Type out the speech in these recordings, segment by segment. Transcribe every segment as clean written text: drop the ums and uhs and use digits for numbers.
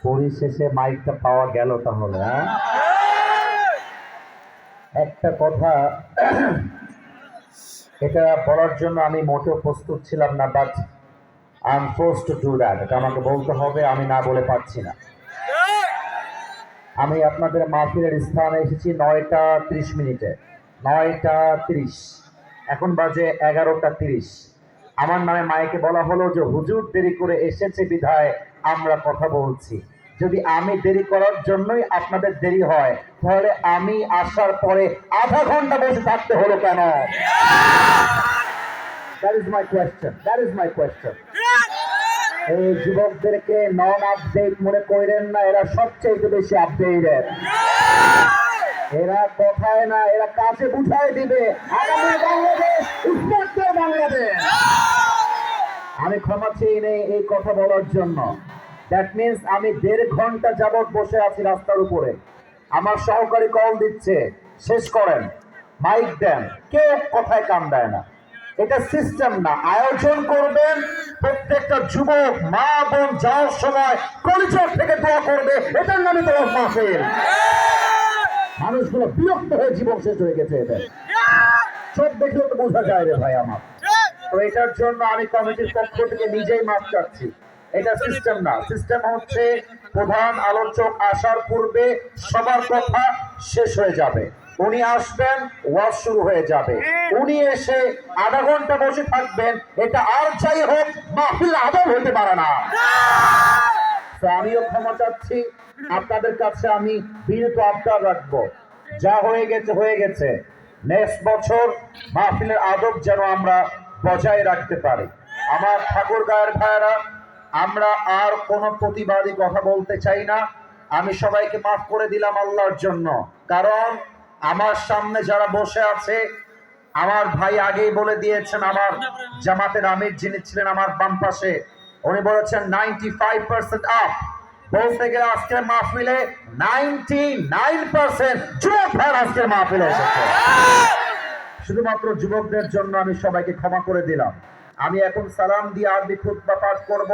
পরিশেষে মাইকটা পাওয়া গেল তাহলে। একটা কথা, এটা বলার জন্য আমি মোটেও প্রস্তুত ছিলাম না, but I M forced to do that. এটা আমাকে বলতে হবে, আমি না বলে পারছি না। আমি আপনাদের মাহফিলের স্থানে এসেছি 9টা 30 মিনিটে। 9টা 30, এখন বাজে 11টা 30। আমার নামে মাইকে বলা হলো যে হুজুর দেরি করে এসেছে বিধায় আমরা কথা বলছি। যদি আমি দেরি করার জন্যই আপনাদের দেরি হয়, তাহলে আমি আসার পরে আধা ঘন্টা বসে থাকতে হলো কেন? That is my question, that is my question. এই যুবকদেরকে নন আপডেট মনে করেন না, এরা সবচেয়ে বেশি আপডেটেড। এরা কথায় না, এরা কাছে বুঝাই দিবে আগামী বাংলাদেশ উন্নত বাংলাদেশ। আমি ক্ষমা চেয়ে নেই এই কথা বলার জন্য। দ্যাট মিনস আমি 1.5 ঘন্টা যাবৎ বসে আছি রাস্তার উপরে। আমার সহকারী কল দিচ্ছে, শেষ করেন, মাইক দেন, কেউ কথায় কান দেয় না। এটা সিস্টেম না। আয়োজন করবেন, প্রত্যেকটা যুবক মা বোন যাওয়ার সময় কলিচর থেকে দোয়া করবে, এটার নামে তো মাহফিল। মানুষগুলো বিরক্ত হয়ে জীবন শেষ হয়ে গেছে। এদের চোখ দেখলেও তো বোঝা যায় রে ভাই আমার। তো এটার জন্য আমি কমিটির পক্ষ থেকে নিজেই মাপ চাচ্ছি। এটা সিস্টেম না। সিস্টেম হচ্ছে প্রধান আলোচক আসার পূর্বে সবার কথা শেষ হয়ে যাবে, উনি আসবেন, ওয়াজ শুরু হয়ে যাবে, উনি এসে আধা ঘন্টা বসে থাকবেন। এটা আর যাই হোক মাহফিল আদব হতে পারে না। তো আমিও ক্ষমা চাচ্ছি, আপনাদের কাছে আমি বিনীত আবদার রাখবো, যা হয়ে গেছে হয়ে গেছে। নেক্সট বছর মাহফিলের আদব যেন আমরা বজায় রাখতে পারি। আমার ঠাকুর গায়ের ভাইয়েরা, আমরা আর কোনো প্রতিবাদী কথা বলতে চাই না। আমি সবাইকে মাফ করে দিলাম আল্লাহর জন্য, কারণ আমার সামনে যারা বসে আছে, আমার ভাই আগেই বলে দিয়েছেন, আমার জামাতের আমির যিনি ছিলেন আমার বাম পাশে, উনি বলেছেন 95% আপ। বলতে গেলে আজকের মাহফিলে 99% যুবক ভাই আজকের মাহফিলে এসেছে। শুধুমাত্র যুবকদের জন্য আমি সবাইকে ক্ষমা করে দিলাম। আমি এখন সালাম দিয়ে আরবি খুতবা পাঠ করব।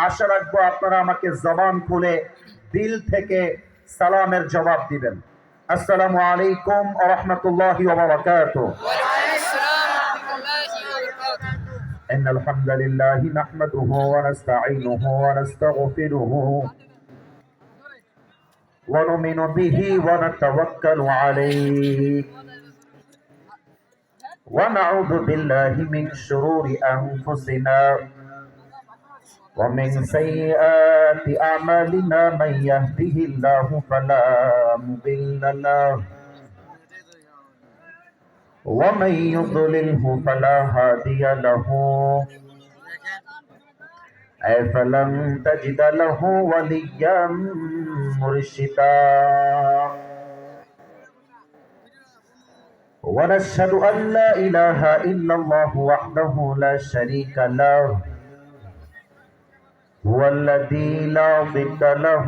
আশা রাখবো আপনারা আমাকে জবান খুলে দিল থেকে সালামের জবাব দিবেন। আসসালামু আলাইকুম ওয়া রাহমাতুল্লাহি ওয়া বারাকাতুহু। إن الحمد لله نحمده ونستعينه ونستغفره ونؤمن به ونتوكل عليه ونعوذ بالله من شرور أنفسنا ومن سيئات أعمالنا من يهده الله فلا مضل له ومن يضلله فلا هادي له فلن تجد له وليا مرشدا ونشهد أن لا إله إلا الله وحده لا شريك له هو الذي لا ضد له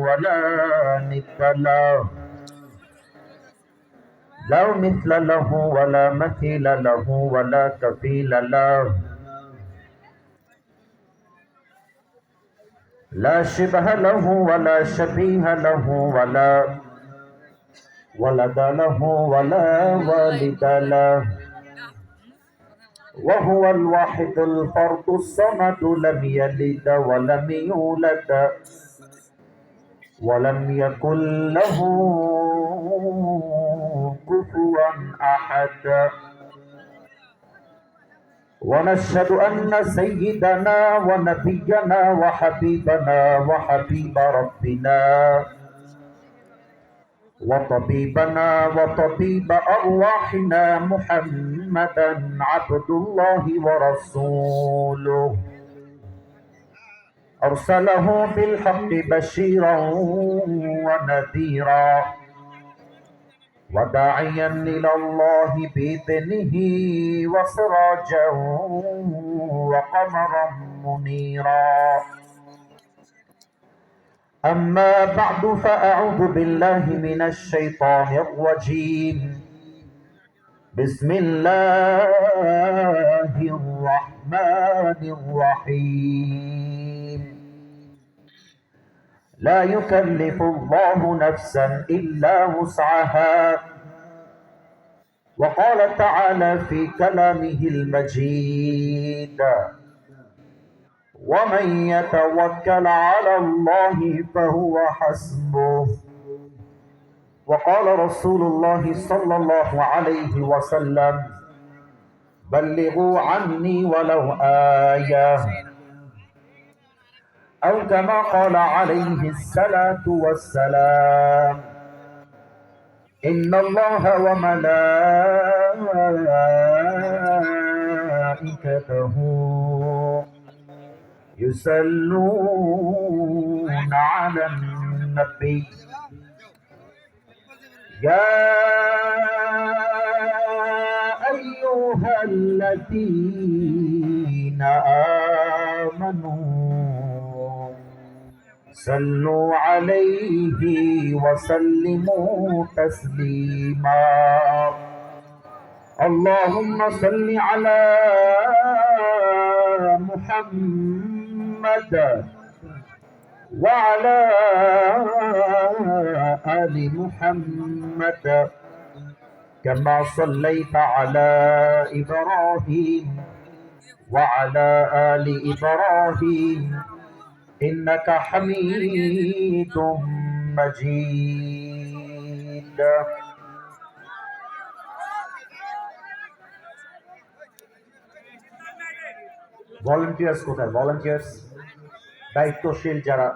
ولا ند له لا مثل له ولا مثيل له ولا كفيل له لا شبه له ولا شبيه له ولا ولد له ولا والد له وهو الواحد الفرد الصمد لم يلد ولم يولد ولم يكن له كفوا أحد ونشهد أن سيدنا ونبينا وحبيبنا وحبيب ربنا وطبيبنا وطبيب أرواحنا محمدا عبد الله ورسوله أرسله بالحق بشيرا ونذيرا وداعيا إلى الله بإذنه وسراجا وقمرا منيرا أما بعد فأعوذ بالله من الشيطان الرجيم بسم الله الرحمن الرحيم لا يكلف الله نفسا إلا وسعها. وقال تعالى في كلامه المجيد: ومن يتوكل على الله فهو حسبه. وقال رسول الله صلى الله عليه وسلم: بلغوا عني ولو آية. أو كما قال عليه الصلاة والسلام: إن الله وملائكته يصلون على النبي يا أيها الذين آمنوا صلوا عليه وسلموا تسليما. اللهم صل على محمد وعلى آل محمد كما صليت على إبراهيم وعلى آل إبراهيم إنك حميد مجيد. ভলান্টিয়ার্স কোথায়? ভলান্টিয়ার্স দায়িত্বশীল যারা,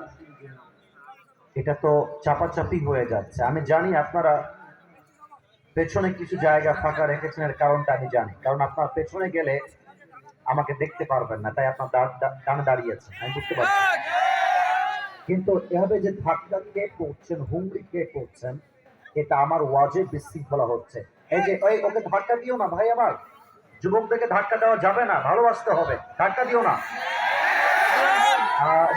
এটা তো চাপাচাপি হয়ে যাচ্ছে। আমি জানি আপনারা পেছনে কিছু জায়গা ফাঁকা রেখেছেন, এর কারণটা আমি জানি, কারণ আপনার পেছনে গেলে আমাকে দেখতে পারবেন না, তাই আপনার ডানে দাঁড়িয়েছেন, আমি বুঝতে পারছি। কিন্তু এভাবে যে ধাক্কা কে করছেন, হুমড়ি কে করছেন, এটা আমার ওয়াজে বিশৃঙ্খলা হচ্ছে। এই যে ওকে ধাক্কা দিও না ভাই, আমার যুবকদেরকে ধাক্কা দেওয়া যাবে না, ভালোবাসতে হবে, ধাক্কা দিও না।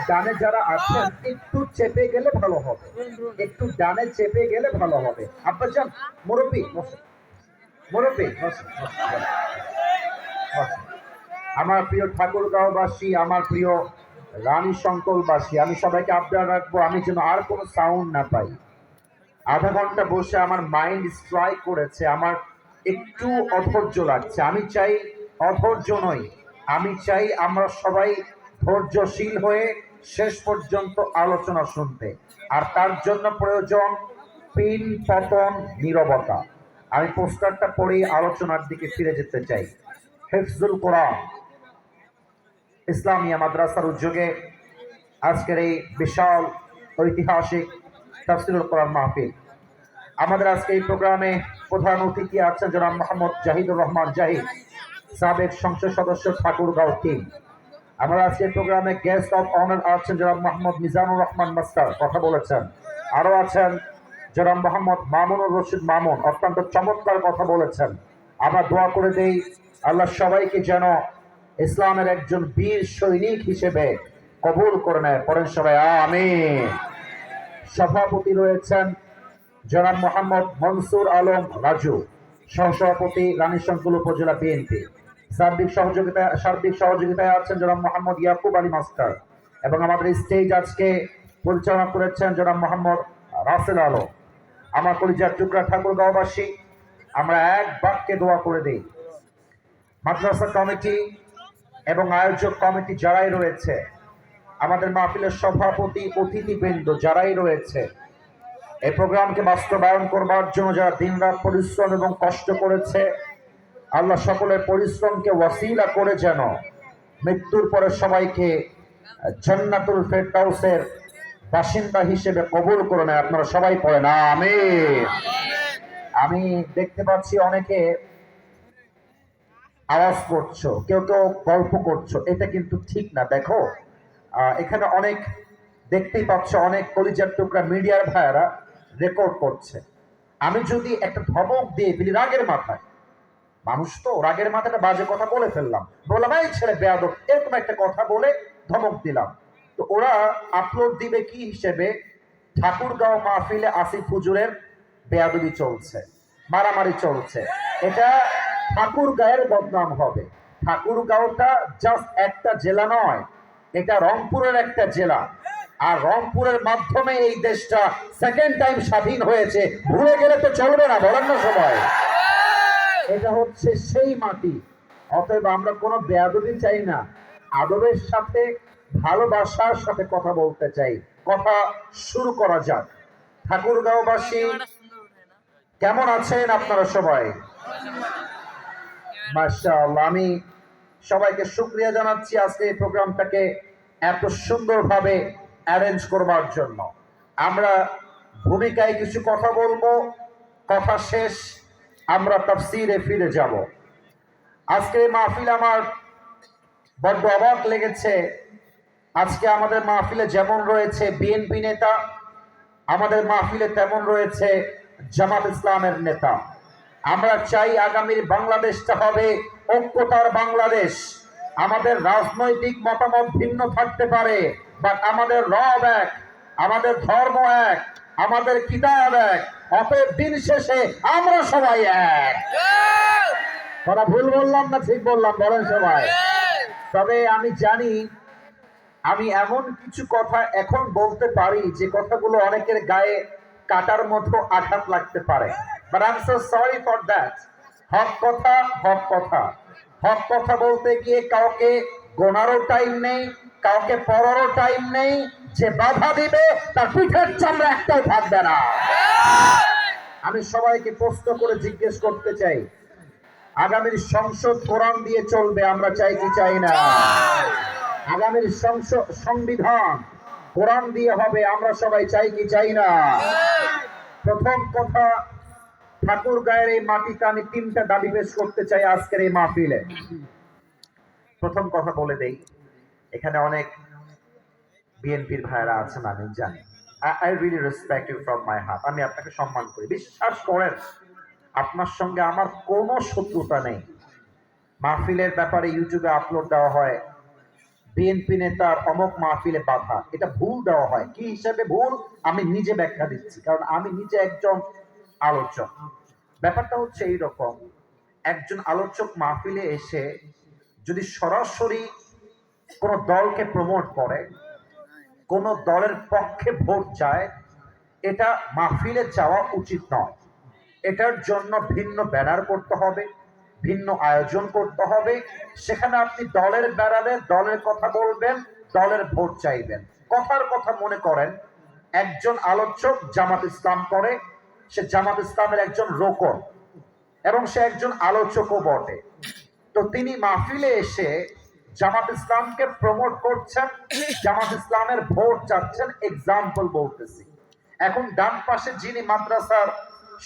ডানে যারা আছেন একটু চেপে গেলে ভালো হবে, একটু ডানে চেপে গেলে ভালো হবে। আপনার যান মুরব্বী, মুরব্বী, আমার প্রিয় ঠাকুরগাঁওবাসী, আমার প্রিয় রানী শঙ্করবাসী, আমি সবাইকে আবদার রাখবো আমি যেন আর কোনো সাউন্ড না পাই। আধা ঘন্টা বসে আমার মাইন্ড স্ট্রাইক করেছে, আমার একটু অধৈর্য লাগছে। আমি চাই অধৈর্য নই, আমি চাই আমরা সবাই ধৈর্যশীল হয়ে শেষ পর্যন্ত আলোচনা শুনতে। আর তার জন্য প্রয়োজন পিন পতন নীরবতা। আমি পোস্টারটা পড়ে আলোচনার দিকে ফিরে যেতে চাই। হিফজুল কোরআন ইসলামিয়া মাদ্রাসার উদ্যোগে আজকের এই বিশাল ঐতিহাসিক তাফসীরুল কোরআন মাহফিল। আমাদের আজকে এই প্রোগ্রামে প্রধান অতিথি আছেন জনাব মোহাম্মদ জাহিদুর রহমান জাহিদ, সাবেক সংসদ সদস্য, ঠাকুরগাঁও 3। আমরা আজকে প্রোগ্রামে গেস্ট অফ অনার আছেন জনাব মোহাম্মদ মিজানুর রহমান মাস্টার, কথা বলেছেন। আরও আছেন জনাব মোহাম্মদ মামুনুর রশিদ মামুন, অত্যন্ত চমৎকার কথা বলেছেন। আমরা দোয়া করে দেই আল্লাহ সবাইকে যেন ইসলামের একজন বীর সৈনিক হিসেবে কবুল করে নেয়, পড়েন সবাই আমিন। সভাপতি রয়েছেন জনাব মোহাম্মদ মনসুর আলম রাজু, সহসভাপতি রানীশঙ্কর উপজেলা বিএনপি। সার্বিক সহযোগিতায় আছেন জনাব মোহাম্মদ ইয়াকুব আলী মাস্টার, এবং আমাদের স্টেজ আজকে পরিচালনা করেছেন জনাব মোহাম্মদ রাসেল আলম। আমার কলিজার টুকরা ঠাকুরগাঁওবাসী, আমরা এক বাক্যে দোয়া করে দিই মাদ্রাসা কমিটি এবং আয়োজক কমিটি যারাই রয়েছে, আমাদের মাহফিলের সভাপতি, অতিথিবৃন্দ যারাই রয়েছে, এই প্রোগ্রামকে বাস্তবায়ন করবার জন্য যারা দিনরাত পরিশ্রম এবং কষ্ট করেছে, আল্লাহ সকলের পরিশ্রমকে ওয়াসিলা করে যেন মৃত্যুর পরে সবাইকে জান্নাতুল ফেরদাউসের বাসিন্দা হিসেবে কবুল করে নেয়। আপনারা সবাই পড়েন আমিন। আমি দেখতে পাচ্ছি অনেকে আওয়াজ করছো, কেউ কেউ গল্প করছো, এটা কিন্তু ঠিক না। দেখো এখানে অনেক দেখতেই পাচ্ছ অনেক কলিজার টুকরা মিডিয়ার ভাইয়ারা রেকর্ড করছে। আমি যদি একটা ধমক দিয়ে ফেলি রাগের মাথায়, মানুষ তো রাগের মাথাটা বাজে কথা বলে ফেললাম, বললাম এই ছেলে বেয়াদব, এরকম একটা কথা বলে ধমক দিলাম, তো ওরা আপলোড দিবে কি হিসেবে? ঠাকুরগাঁও মাহফিলে আসিফ হুজুরের বেয়াদবি চলছে, মারামারি চলছে, এটা ঠাকুরগাঁয়ের বদনাম হবে। ঠাকুরগাঁওটা জাস্ট একটা জেলা নয়, এটা রংপুরের একটা জেলা। আর রংপুরের মাধ্যমে এই দেশটা সেকেন্ড টাইম স্বাধীন হয়েছে, ভুলে গেলে তো চলবে না, বলেন না সবাই। এটা হচ্ছে সেই মাটি। অতএব আমরা কোনো বেয়াদবি চাই না, আদবের সাথে ভালোবাসার সাথে কথা বলতে চাই। কথা শুরু করা যাক। ঠাকুরগাঁওবাসী কেমন আছেন আপনারা সবাই? মাশাআল্লাহ, আমি সবাইকে শুকরিয়া জানাচ্ছি আজকে এই প্রোগ্রামটাকে এত সুন্দরভাবে অ্যারেঞ্জ করবার জন্য। আমরা ভূমিকায় কিছু কথা বলবো, কথা শেষ আমরা তাফসীরে ফিরে যাব। আজকে মাহফিল আমার বড্ড অবাক লেগেছে। আজকে আমাদের মাহফিলে যেমন রয়েছে বিএনপি নেতা, আমাদের মাহফিলে তেমন রয়েছে জামাত ইসলামের নেতা। আমরা চাই আগামীর বাংলাদেশটা হবে ঐক্যতার বাংলাদেশ। আমাদের রাজনৈতিক মতামত ভিন্ন থাকতে পারে, বাট আমাদের রব এক, আমাদের ধর্ম এক, আমাদের কিতাব এক। অতএব দিন শেষে আমরা সবাই এক। কথা ভুল বললাম না ঠিক বললাম? বলেন সবাই। তবে আমি জানি আমি এমন কিছু কথা এখন বলতে পারি যে কথাগুলো অনেকের গায়ে কাটার মতো আঘাত লাগতে পারে, but I am so sorry for that. হক কথা, হক কথা। হক কথা বলতে গিয়ে কাউকে গোনারও টাইম নেই, কাউকে পড়ারও টাইম নেই। যে বাধা দিবে তার পিঠের চামড়া একটাও থাকবে না। আমি সবাইকে প্রশ্ন করে জিজ্ঞেস করতে চাই, আগামীর সংসদ কোরআন দিয়ে চলবে, আমরা চাই কি চাই না? আগামীর সংবিধান কোরআন দিয়ে হবে, আমরা সবাই চাই কি চাই না? প্রথম কথা, ঠাকুরগাঁয়ের এই মাটিতে আমি 3টা দাবি পেশ করতে চাই আজকের এই মাহফিলে। প্রথম কথা বলে দেই, এখানে অনেক বিএনপির ভাইরা আছেন, আমি জানি। I really respect you from my heart. আমি আপনাকে সম্মান করি, বিশ্বাস করেন আপনার সঙ্গে আমার কোনো শত্রুতা নেই। মাহফিলের ব্যাপারে ইউটিউবে আপলোড দেওয়া হয় বিএনপি নেতার অমুক মাহফিলে বাধা, এটা ভুল দেওয়া হয়। কি হিসেবে ভুল আমি নিজে ব্যাখ্যা দিচ্ছি, কারণ আমি নিজে একজন আলোচক। ব্যাপারটা হচ্ছে এইরকম, একজন আলোচক মাহফিলে এসে যদি সরাসরি কোন দলকে প্রমোট করে, কোন দলের পক্ষে ভোট চায়, এটা মাহফিলে যাওয়া উচিত নয়। এটার জন্য ভিন্ন ব্যানার করতে হবে, ভিন্ন আয়োজন করতে হবে। সেখানে আপনি দলের ব্যানারে দলের কথা বলবেন, দলের ভোট চাইবেন। কথার কথা মনে করেন একজন আলোচক জামাত ইসলাম করে, সে জামাত ইসলামের একজন রোকন এবং সে একজন আলোচকও বটে। তো তিনি মাহফিলে এসে জামাত ইসলামকে প্রমোট করছেন, জামাত ইসলামের ভোট চাচ্ছেন, এক্সাম্পল বলতেছি। এখন ডান পাশে যিনি মাদ্রাসার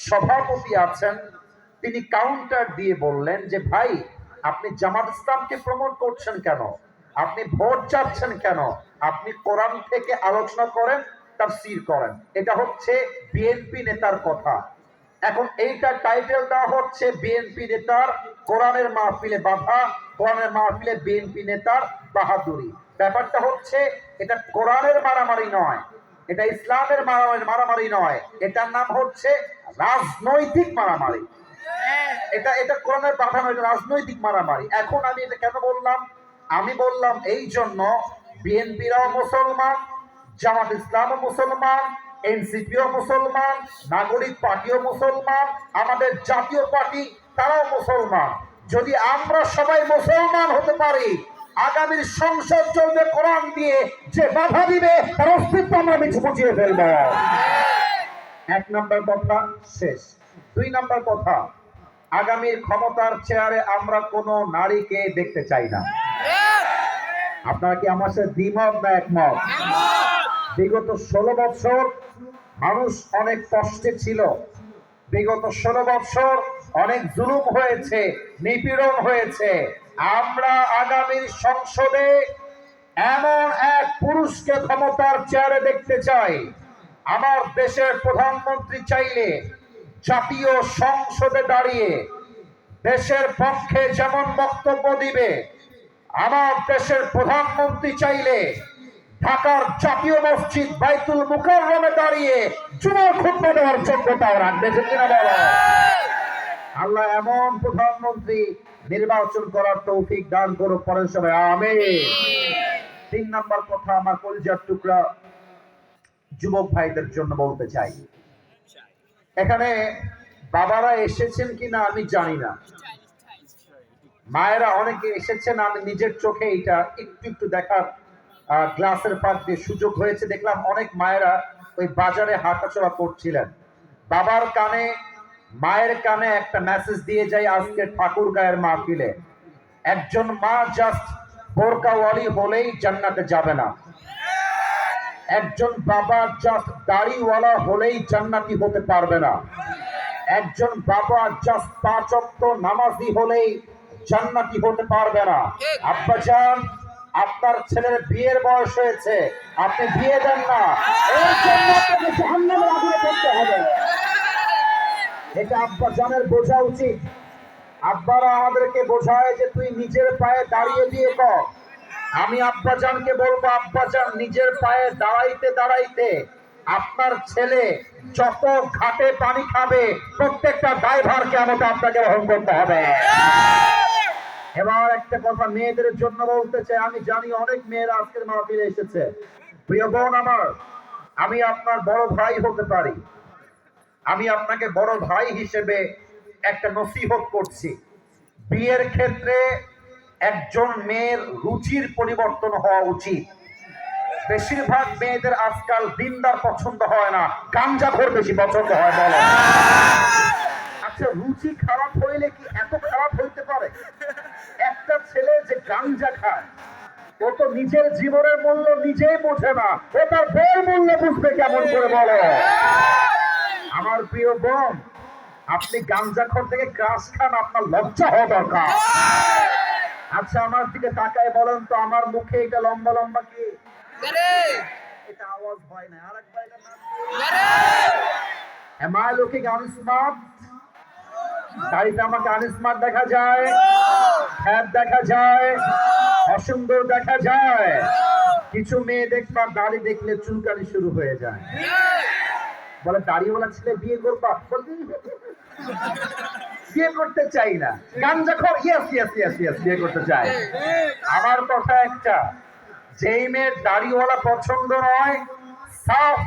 সভাপতি আছেন, তিনি কাউন্টার দিয়ে বললেন যে ভাই, আপনি জামাত ইসলামকে প্রমোট করছেন কেন? আপনি ভোট চাচ্ছেন কেন? আপনি কোরআন থেকে আলোচনা করেন, তাফসীর করেন। এটা হচ্ছে বিএনপি নেতার কথা। এখন এইটা টাইটেল দেওয়া হচ্ছে বিএনপি নেতার কোরআনের মাহফিলে বাধা, কোরআনের মাহফিলে বিএনপি নেতার বাহাদুরি। ব্যাপারটা হচ্ছে এটা কোরআনের মারামারি নয়, এটা ইসলামের মারামারি নয়, এটার নাম হচ্ছে রাজনৈতিক মারামারি। এটা কোরআনের বাধা নয়, এটা রাজনৈতিক মারামারি। এখন আমি এটা কেন বললাম? আমি বললাম এই জন্য, বিএনপিরাও মুসলমান, জামাত ইসলামও মুসলমান, এনসিপিও মুসলমান, নাগরিক পার্টিও মুসলমান, আমাদের জাতীয় পার্টি তারাও মুসলমান। যদি আমরা সবাই মুসলমান হতে পারি, আগামীর সংসদ চলবে কোরআন দিয়ে। যে বাধা দিবে তার অস্তিত্ব আমরা বুঝিয়ে ফেলব। 1 নম্বর কথা শেষ। 2 নম্বর কথা, আগামীর ক্ষমতার চেয়ারে আমরা কোনো নারীকে দেখতে চাই না। আপনারা কি আমার সাথে দ্বিমত না একমত? বিগত 16 বছর মানুষ অনেক কষ্টে ছিল, বিগত 16 বছর অনেক জুলুম হয়েছে, নিপীড়ন হয়েছে। আমরা আগামীর সংসদে এমন এক পুরুষকে ক্ষমতার চেয়ারে দেখতে চাই। আমার দেশের প্রধানমন্ত্রী চাইলে জাতীয় সংসদে দাঁড়িয়ে দেশের পক্ষে যেমন বক্তব্য দিবে, আমার দেশের প্রধানমন্ত্রী চাইলে ঢাকার জাতীয় মসজিদ বাইতুল মুকাররমে দাঁড়িয়ে জুমার খুতবা দেওয়ার যোগ্যতাও রাখবে। কিনা বলো? আল্লাহ এমন প্রধানমন্ত্রী নির্বাচন করার তৌফিক দান করুক, পরের সবাই আমিন। 3 নম্বর কথা, আমার কলিজার টুকরা যুবক ভাইদের জন্য বলতে চাই, এখানে বাবারা এসেছেন কিনা আমি জানি না, মায়েরা অনেকে এসেছেন, আমি নিজের চোখে এটা একটু একটু দেখার গ্লাসের পাশ দিয়ে সুযোগ হয়েছে, দেখলাম অনেক মায়েরা ওই বাজারে হাঁটাচলা করছিলেন। বাবার কানে মায়ের কানে একটা মেসেজ দিয়ে যাই আজকে ঠাকুর গায়ের মাহফিলে, একজন মা জাস্ট বোরকাওয়ালি হলেই জান্নাতে যাবে না, একজন বাবা জাস্ট দাড়িওয়ালা হলেই জান্নাতি হতে পারবে না, একজন বাবা জাস্ট 5 ওয়াক্ত নামাজি হলেই জান্নাতি হতে পারবে না। আব্বাজান, আপনার ছেলের বিয়ের বয়স হয়েছে, আপনি বিয়ে দেন না, এই জন্য আপনাকে জাহান্নামের আগুনে পড়তে হবে। এটা আব্বাজানের বোঝা উচিত। আব্বারা আমাদেরকে বোঝায় যে তুই নিজের পায়ে দাঁড়িয়ে বিয়ে কর। আমি আব্বাজানকে বলবো, আব্বাজান নিজের পায়ে দাঁড়াইতে দাঁড়াইতে আপনার ছেলে যত ঘাটে পানি খাবে প্রত্যেকটা দায়ভার কেমন আপনাকে বহন করতে হবে। এবার একটা কথা মেয়েদের জন্য বলতে চাই, আমি জানি অনেক মেয়েরা আজকের মাহফিলে এসেছে। প্রিয় বোন আমার, আমি আপনার বড় ভাই হতে পারি, আমি আপনাকে বড় ভাই হিসেবে একটা নসিহত করছি। বিয়ের ক্ষেত্রে একজন মেয়ের রুচির পরিবর্তন হওয়া উচিত। বেশিরভাগ মেয়েদের আজকাল দিনদার পছন্দ হয় না, গাঞ্জাখোর বেশি পছন্দ হয়। বলো, আচ্ছা রুচি খারাপ হইলে কি এত খারাপ হইতে পারে? একটা ছেলে যে গাঞ্জা খায় ও তো নিজের জীবনের মূল্য নিজেই বোঝে না, ও তার বউয়ের মূল্য বুঝবে কেমন করে? বলো আমার প্রিয় বোন, আপনি গাঞ্জাখোর থেকে ক্রাশ খান, আপনার লজ্জা হওয়া দরকার। আচ্ছা আমার দিকে তাকায় বলেন তো, আমার মুখে এটা লম্বা লম্বা কি? এটা আওয়াজ হয় না, আরেকবার এটা নাম Am I looking unsmart? দাড়িতে আমাকে আনস্মার্ট দেখা যায়, হ্যাপ দেখা যায়, অসুন্দর দেখা যায়। কিছু মেয়ে দেখবা দাড়ি দেখলে চুলকানি শুরু হয়ে যায়, বলে দাড়িওয়ালা ছেলে বিয়ে করবা, বিয়ে করতে চাই না। গাঞ্জাখোর, ইয়েস ইয়েস ইয়েস ইয়েস, বিয়ে করতে চাই। আমার কথা একটা, যেই মেয়ের দাড়িওয়ালা পছন্দ নয়, সাফ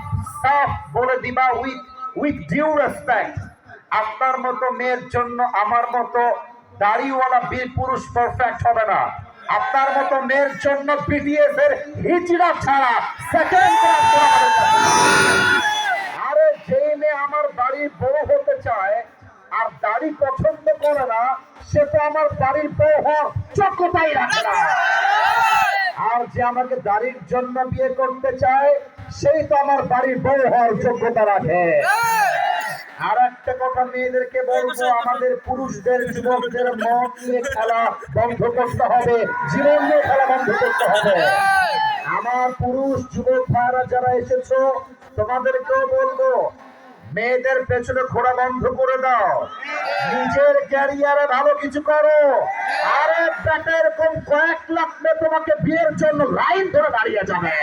সাফ বলে দিবা উইথ ডিউ রেসপেক্ট, আপনার মতো মেয়ের জন্য আমার মতো দাড়িওয়ালা বীর পুরুষ পারফেক্ট হবে না। আপনার মতো মেয়ের জন্য বিটিএস এর হিজড়া ছাড়া সেকেন্ড ক্লাস। আরে যে মেয়ে আমার বাড়ির বউ হতে চায় আর দাড়ি পছন্দ করে না, সে তো আমার বাড়ির বউ হওয়ার যোগ্যতাই রাখে না। আর যে আমাকে দাড়ির জন্য বিয়ে করতে চায়, সেই তো আমার বাড়ির বউ হওয়ার যোগ্যতা রাখে। আর একটা কথা মেয়েদেরকে বলবো, আমাদের পুরুষদের যুবকদের মন নিয়ে খেলা বন্ধ করতে হবে, জীবন নিয়ে খেলা বন্ধ করতে হবে। আমার পুরুষ যুবক ভাইরা যারা এসেছো, তোমাদেরকেও বলবো, মেয়েদের পেছনে ঘোরা বন্ধ করে দাও, নিজের ক্যারিয়ারে ভালো কিছু করো। আরে বেটা, এরকম কয়েক লাখ মেয়ে তোমাকে বিয়ের জন্য লাইন ধরে দাঁড়িয়ে যাবে।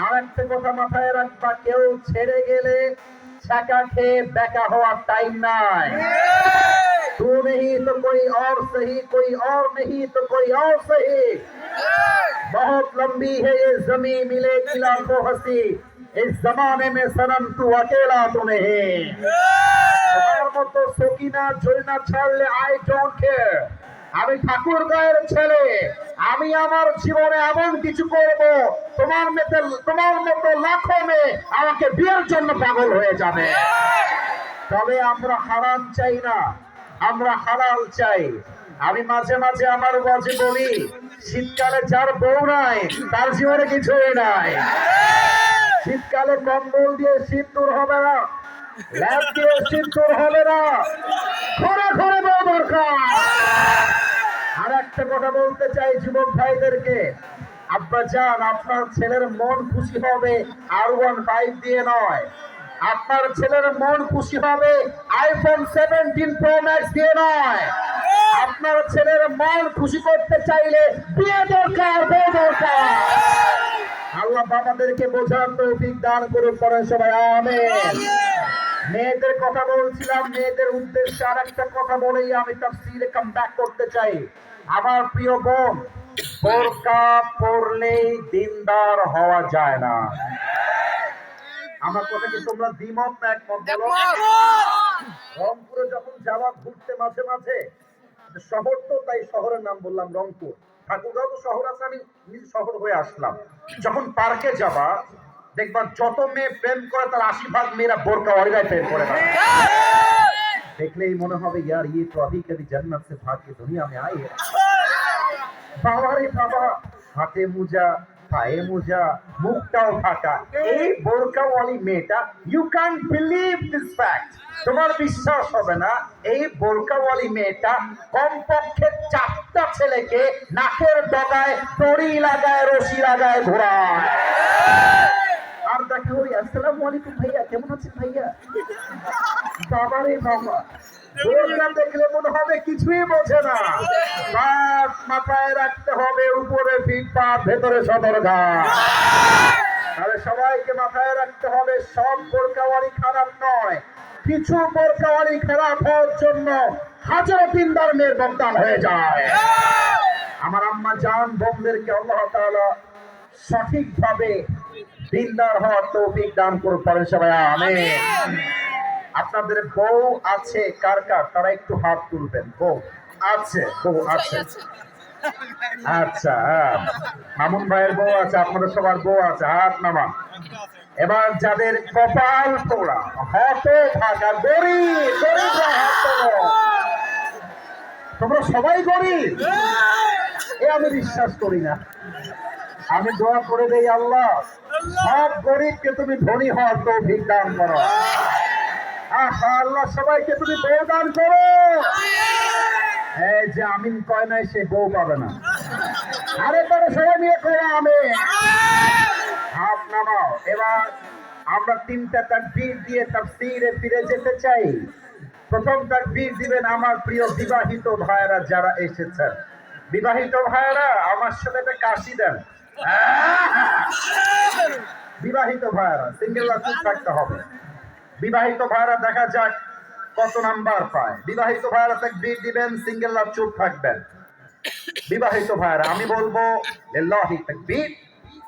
আর একটা কথা মাথায় রাখবা, কেউ ছেড়ে গেলে छका খেয়ে বেকা হওয়ার টাইম নাই। तू नहीं तो कोई और सही, कोई और नहीं तो कोई और सही। बहुत लंबी है ये जमीन, मिलेगी लाखों हंसी, इस जमाने में सनम तू अकेला तो नहीं। তোমার মতো সকিনা জরিনা ছাড়লে আই ডোন্ট কেয়ার। আমি ঠাকুর গায়ের ছেলে, আমি আমার জীবনে এমন কিছু করব, তোমার মতো লাখো মেয়ে আমাকে বিয়ের জন্য পাগল হয়ে যাবে। তবে আমরা হারাম চাই না, আমরা হালাল চাই। আমি মাঝে মাঝে আমার ওয়াজে বলি, শীতকালে যার বউ নাই তার জীবনে কিছুই নাই। শীতকালে কম্বল দিয়ে শীত দূর হবে না, ল্যাপ দিয়ে শীত দূর হবে না, ঘরে ঘরে বউ দরকার। আর একটা কথা বলতে চাই যুবক ভাইদেরকে, আব্বা জান, আপনার ছেলের মন খুশি হবে R15 দিয়ে নয়, আপনার ছেলের মন খুশি হবে iPhone 17 Pro Max দিয়ে নয়। আপনার ছেলের মন খুশি করতে চাইলে বিয়ে দরকার, বউ দরকার। আল্লাহ বাবাদেরকে বোঝার তৌফিক দান করুন, পড়েন সবাই আমিন। মেয়েদের কথা বলছিলাম, মেয়েদের উদ্দেশ্যে আর একটা কথা বলেই আমি তাফসীরে কাম ব্যাক করতে চাই। আমার প্রিয় বোন, বোরকা পরলেই দিনদার হওয়া যায় না। আমার কথা কি তোমরা দ্বিমত না একমত বলো? রংপুরে যখন যাওয়া ঘুরতে মাঝে মাঝে, শহর তো তাই শহরের নাম বললাম রংপুর, ঠাকুরগাঁও তো শহর আছে, আমি নিজ শহর হয়ে আসলাম। যখন পার্কে যাবা দেখবা যত মেয়ে প্রেম করে তার 80% মেয়েরা বোরকা ওয়ারিরাই প্রেম করে না। দেখলেই মনে হবে यार ये तो अभी कभी जन्नत से भाग के दुनिया में आई है। বাবা রে বাবা, হাতে মোজা, পায়ে মোজা, মুখটাও ঢাকা, এই বোরকাওয়ালি মেয়েটা, you can believe this fact, তোমার বিশ্বাস হবে না, এই বোরকাওয়ালি মেয়েটা কমপক্ষে 4টা ছেলেকে নাকের ডগায় দড়ি লাগায়, রশি লাগায় ঘোরায়। আর দেখা ওই আসসালামু আলাইকুম ভাইয়া, কেমন আছেন ভাইয়া? বাবা রে বাবা, বোরকা দেখলে মনে হবে কিছুই বোঝে না। বাস মাথায় রাখতে হবে উপরে ফিটপাত, ভেতরে সদরঘাট। তাহলে সবাইকে মাথায় রাখতে হবে সব বোরকাওয়ালি খারাপ নয়, কিছু বোরকাওয়ালি খারাপ হওয়ার জন্য হাজারো দিনদার মেয়ের বদনাম হয়ে যায়। আমার আম্মা জান বোনদেরকে আল্লাহ তাআলা সঠিকভাবে দিনদার হওয়ার তৌফিক দান করুন, পড়েন সবাই আমিন। আপনাদের বউ আছে কার কার, তারা একটু হাত তুলবেন। বউ আছে, বউ আছে, আচ্ছা মামুন ভাইয়ের বউ আছে, আপনাদের সবার বউ আছে, হাত নামান। এবার যাদের কপাল পোড়া, হত ভাগা, গরিব, গরিবরা হাত তোলো। তোমরা সবাই গরিব? এ আমি বিশ্বাস করি না। আমি দোয়া করে দেই আল্লাহ সব গরিবকে তুমি ধনী হওয়ার তৌফিক দান করো। আল্লাহ সবাইকে তুমি বউ দান করো। এই যে আমিন কয় নাই সে বউ পাবে না। আরেকবার সবাই মিলে করো আমিন। হাত নামাও। এবার আমরা 3টা তাকবীর দিয়ে তাফসীরে ফিরে যেতে চাই। প্রথম তাকবীর দিবেন আমার প্রিয় বিবাহিত ভাইরা যারা এসেছেন। বিবাহিত ভাইরা আমার সাথে একটা কাশি দেন। বিবাহিত ভাইরা সিঙ্গেল চুপ থাকতে হবে। বিবাহিত ভাইরা দেখা যাক কত নাম্বার পায়। বিবাহিত ভাইরা তাকবীর দিবেন, সিঙ্গেল চুপ থাকবেন। বিবাহিত ভাইরা আমি বলবো লিল্লাহি তাকবীর,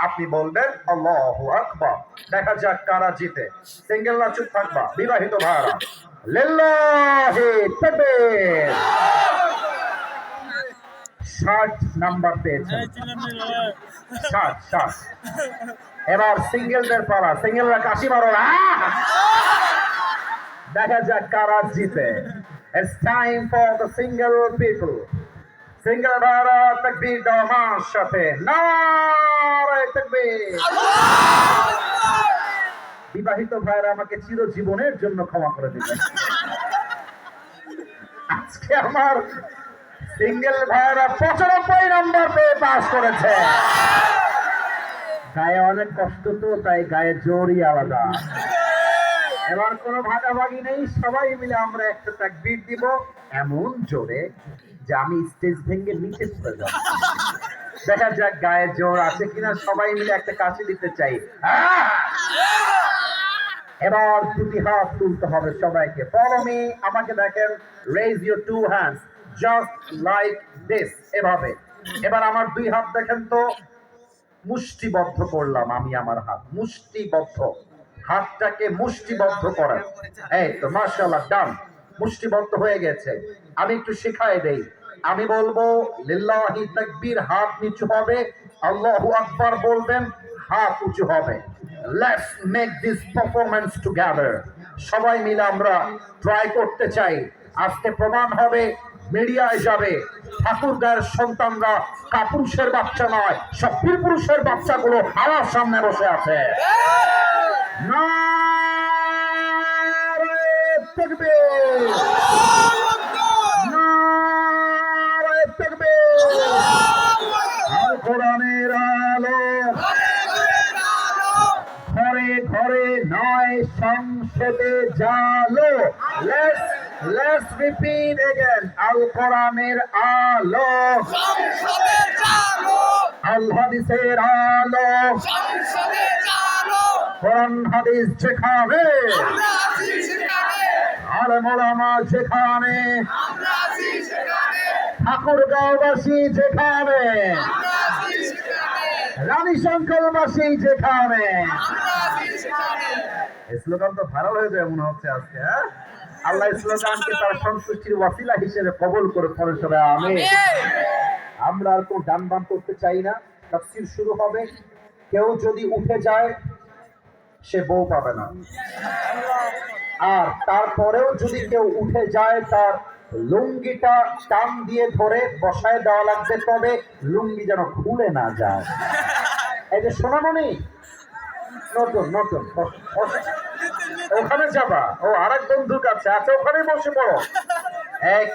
আপনি বলবেন আল্লাহু আকবার। দেখা যাক কারা জিতে। সিঙ্গেল চুপ থাকবা। বিবাহিত ভাইরা লিল্লাহি তাকবীর। 60 নাম্বার পেয়েছেন। 60। এবার সিঙ্গেলদের পালা, সিঙ্গেলরা কাশি মারো। দেখা যাক কারা জিতে। It's time for the single people. Single ভাইরা তাকবীর দাও আমার সাথে, নারে তাকবীর। বিবাহিত ভাইরা আমাকে চিরজীবনের জন্য ক্ষমা করে দিবেন। আজকে আমার সিঙ্গেল ভাইরা 95 নম্বর পেয়ে পাস করেছে। গায়ে অনেক কষ্ট তো, তাই গায়ের জোরই আলাদা। এবার কোনো ভাগাভাগি নেই, সবাই মিলে আমরা একটা তাকবীর দিব এমন জোরে যে আমি স্টেজ ভেঙে নিচে পড়ে যাব। দেখা যাক গায়ের জোর আছে কিনা। সবাই মিলে একটা কাশি দিতে চাই। এবার 2টি হাত তুলতে হবে সবাইকে। ফলো মি, আমাকে দেখেন। Raise your 2 hands just like this, এভাবে। এবার আমার 2 হাত দেখেন তো, মুষ্টিবদ্ধ করলাম আমি আমার হাত, মুষ্টিবদ্ধ। হাতটাকে মুষ্টিবদ্ধ করেন। এই তো মাশাআল্লাহ, ডান, মুষ্টিবদ্ধ হয়ে গেছে। আমি একটু শিখাই দেই। আমি বলবো লিল্লাহি তাকবীর, হাত নিচু হবে। আল্লাহু আকবার বলবেন, হাত উঁচু হবে। Let's make this performance together. সবাই মিলে আমরা ট্রাই করতে চাই। আজকে প্রমাণ হবে, মিডিয়ায় যাবে, ঠাকুরগাঁয়ের সন্তানরা কাপুরুষের বাচ্চা নয়, সব পুরুষের বাচ্চাগুলো আমার সামনে বসে আছে। নারে তাকবীর, নারে তাকবীর। আল কোরআনের আলো ঘরে ঘরে নয়, সংসদে জালো। Let's repeat again. আল কোরআনের আলো সংসদে জালো, আল হাদিসের আলো সংসদে জালো। কোরআন হাদিস যেখানে, আমরা আছি সেখানে। আলেম ওলামা যেখানে, আমরা আছি সেখানে। ঠাকুরগাঁওবাসী যেখানে, আমরা আছি সেখানে। রানী শঙ্করবাসী যেখানে, আমরা আছি সেখানে। এই স্লোগান তো ভাইরাল হয়ে যায় মনে হচ্ছে আজকে। হ্যাঁ, আল্লাহ স্লোগানকে তার সন্তুষ্টির ওয়াসিলা হিসেবে কবুল করে পড়ে সবাই আমিন। আমরা আর তো ডান বাম করতে চাই না, তাফসীর শুরু হবে। কেউ যদি উঠে যায় সে বউ পাবে না, আর তারপরেও যদি কেউ উঠে যায় তার লুঙ্গিটা টান দিয়ে ধরে বসায় দেওয়া লাগবে, তবে লুঙ্গি যেন খুলে না যায়। এই যে সোনামণি নতুন নতুন ওখানে যাবা, ও আরেক বন্ধুর কাছে আছে, ওখানে বসে পড়ো।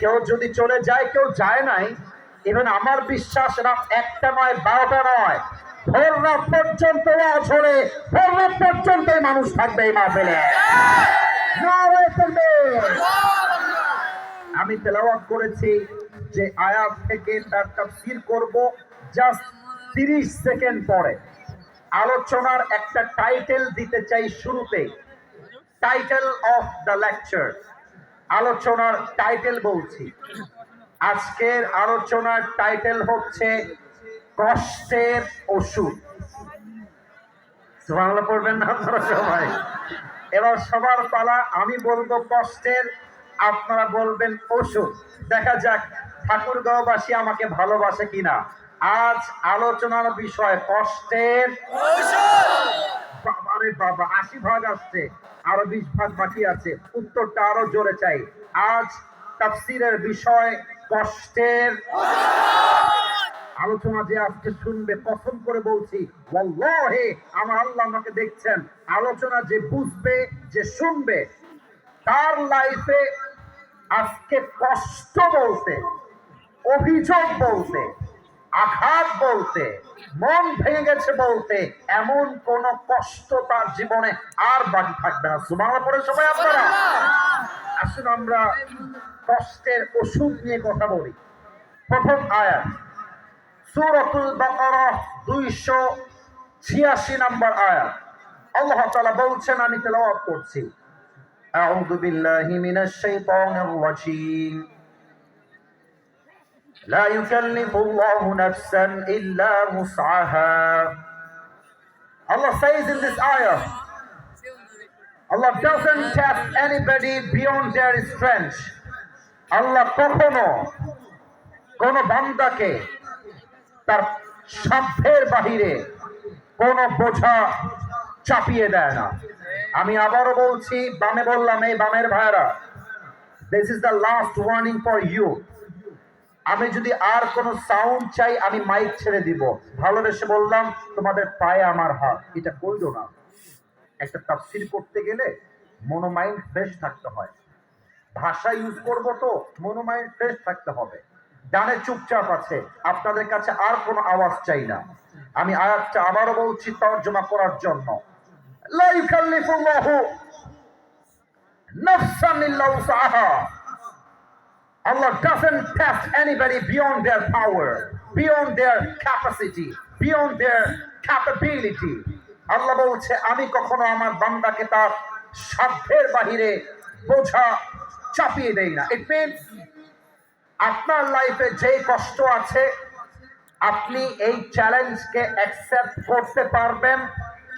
কেউ যদি চলে যায়, কেউ যায় নাই, ইভেন আমার বিশ্বাস রাত 1টা নয় 12টা নয়, ভোর রাত পর্যন্ত ঝরে ভোর রাত পর্যন্ত মানুষ থাকবে এই মাহফিলে। আমি তেলাওয়াত করেছি যে আয়াত থেকে তার তাফসীর করব জাস্ট 30 সেকেন্ড পরে। আলোচনার একটা টাইটেল দিতে চাই শুরুতে, টাইটেল অফ দ্য লেকচার। আলোচনার টাইটেল বলছি, আজকের আলোচনার টাইটেল হচ্ছে কষ্টের ওষুধ। বাংলা পড়বেন না আপনারা সবাই? এবার সবার পালা, আমি বলবো কষ্টের, আপনারা বলবেন ওষুধ। দেখা যাক ঠাকুরগাঁওবাসী আমাকে ভালোবাসে কিনা। আজ আলোচনার বিষয় কষ্টের বাবারে বাবা, 80 ভাগ আসছে, আরো 20 ভাগ বাকি আছে, উত্তরটা আরো জোরে চাই। আজ তাফসীরের বিষয় কষ্টের। আলোচনা যে আজকে শুনবে, কসম করে বলছি ওয়াল্লাহি আমার আল্লাহ আমাকে দেখছেন, আলোচনা যে বুঝবে, যে শুনবে, তার লাইফে আজকে কষ্ট বলতে, অভিযোগ বলতে, আঘাত বলতে, মন ভেঙে গেছে বলতে এমন কোন কষ্ট তার জীবনে আর বাকি থাকবে না। সুবহানাল্লাহ পড়ে সবাই আপনারা। আসুন আমরা কষ্টের ওষুধ নিয়ে কথা বলি। প্রথম আয়াত সূরাতুল বাকারা 286 নম্বর আয়াত। আল্লাহ তাআলা বলছেন, আমি তেলাওয়াত করছি, আউযু বিল্লাহি মিনাশ শাইতানির রাজীম। লা ইউকাল্লিফুল্লাহু নাফসান ইল্লা উসআহা। Allah says in this ayah, Allah doesn't test anybody beyond their strength. আল্লাহ কখনো কোন বান্দাকে তার সাধ্যের বাহিরে কোন বোঝা চাপিয়ে দেয় না। আমি আবারও বলছি, বামে বললাম, এই বামের ভাইরা, this is the last warning for you. আমি যদি আর কোন সাউন্ড চাই আমি মাইক ছেড়ে দিব। ভালোবেসে বললাম, তোমাদের পায়ে আমার হাত, এটা কইরো না। একটা তাফসীর করতে গেলে মনোমাইন্ড ফ্রেশ থাকতে হয়, ভাষা ইউজ করবো তো মনোমাইন্ড ফ্রেশ থাকতে হবে। ডানে চুপচাপ আছে, আপনাদের কাছে আর কোনো আওয়াজ চাই না। আমি আয়াতটা আবারও বলছি তরজমা করার জন্য, লা ইউকাল্লিফুল্লাহু নাফসান ইল্লা উসআহা। Allah doesn't test anybody beyond their power, beyond their capacity, beyond their capability. আল্লাহ বলছে, আমি কখনো আমার বান্দাকে তার সাধ্যের বাহিরে বোঝা চাপিয়ে দেই না। ইট মিনস আপনার লাইফে যে কষ্ট আছে, আপনি এই চ্যালেঞ্জকে অ্যাকসেপ্ট করতে পারবেন,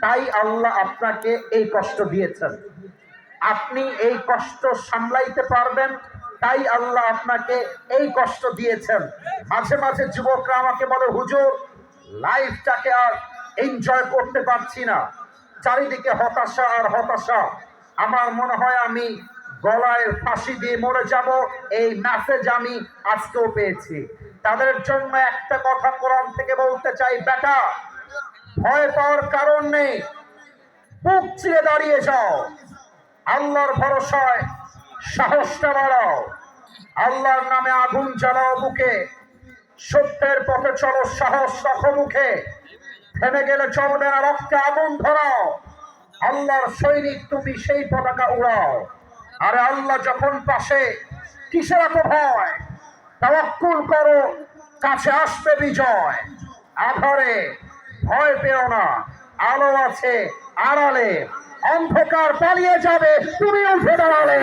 তাই আল্লাহ আপনাকে এই কষ্ট দিয়েছেন। আপনি এই কষ্ট সামলাইতে পারবেন, তাই আল্লাহ আপনাকে এই কষ্ট দিয়েছেন। মাঝে মাঝে যুবকরা আমাকে বলে, হুজুর লাইফটাকে আর এনজয় করতে পারছি না, চারিদিকে হতাশা আর হতাশা, আমার মনে হয় আমি গলায় ফাঁসি দিয়ে মরে যাব। এই মেসেজ আমি আজকেও পেয়েছি। তাদের জন্য একটা কথা কোরআন থেকে বলতে চাই, বেটা ভয় পাওয়ার কারণ নেই, বুক চিরে দাঁড়িয়ে যাও, আল্লাহর ভরসায় সাহসটা বাড়াও, আল্লাহর নামে আগুন জ্বালাও বুকে, সত্যের পথে চলো, সাহস রাখো মুখে, থেমে গেলে চলবে না, রক্তে আগুন ধরাও, আল্লাহর সৈনিক তুমি, সেই পতাকা উড়াও। আরে আল্লাহ যখন পাশে, কিসের এত ভয়? তাওয়াক্কুল করো, কাছে আসবে বিজয়। আধারে ভয় পেও না, আলো আছে আড়ালে, অন্ধকার পালিয়ে যাবে তুমি উঠে দাঁড়ালে।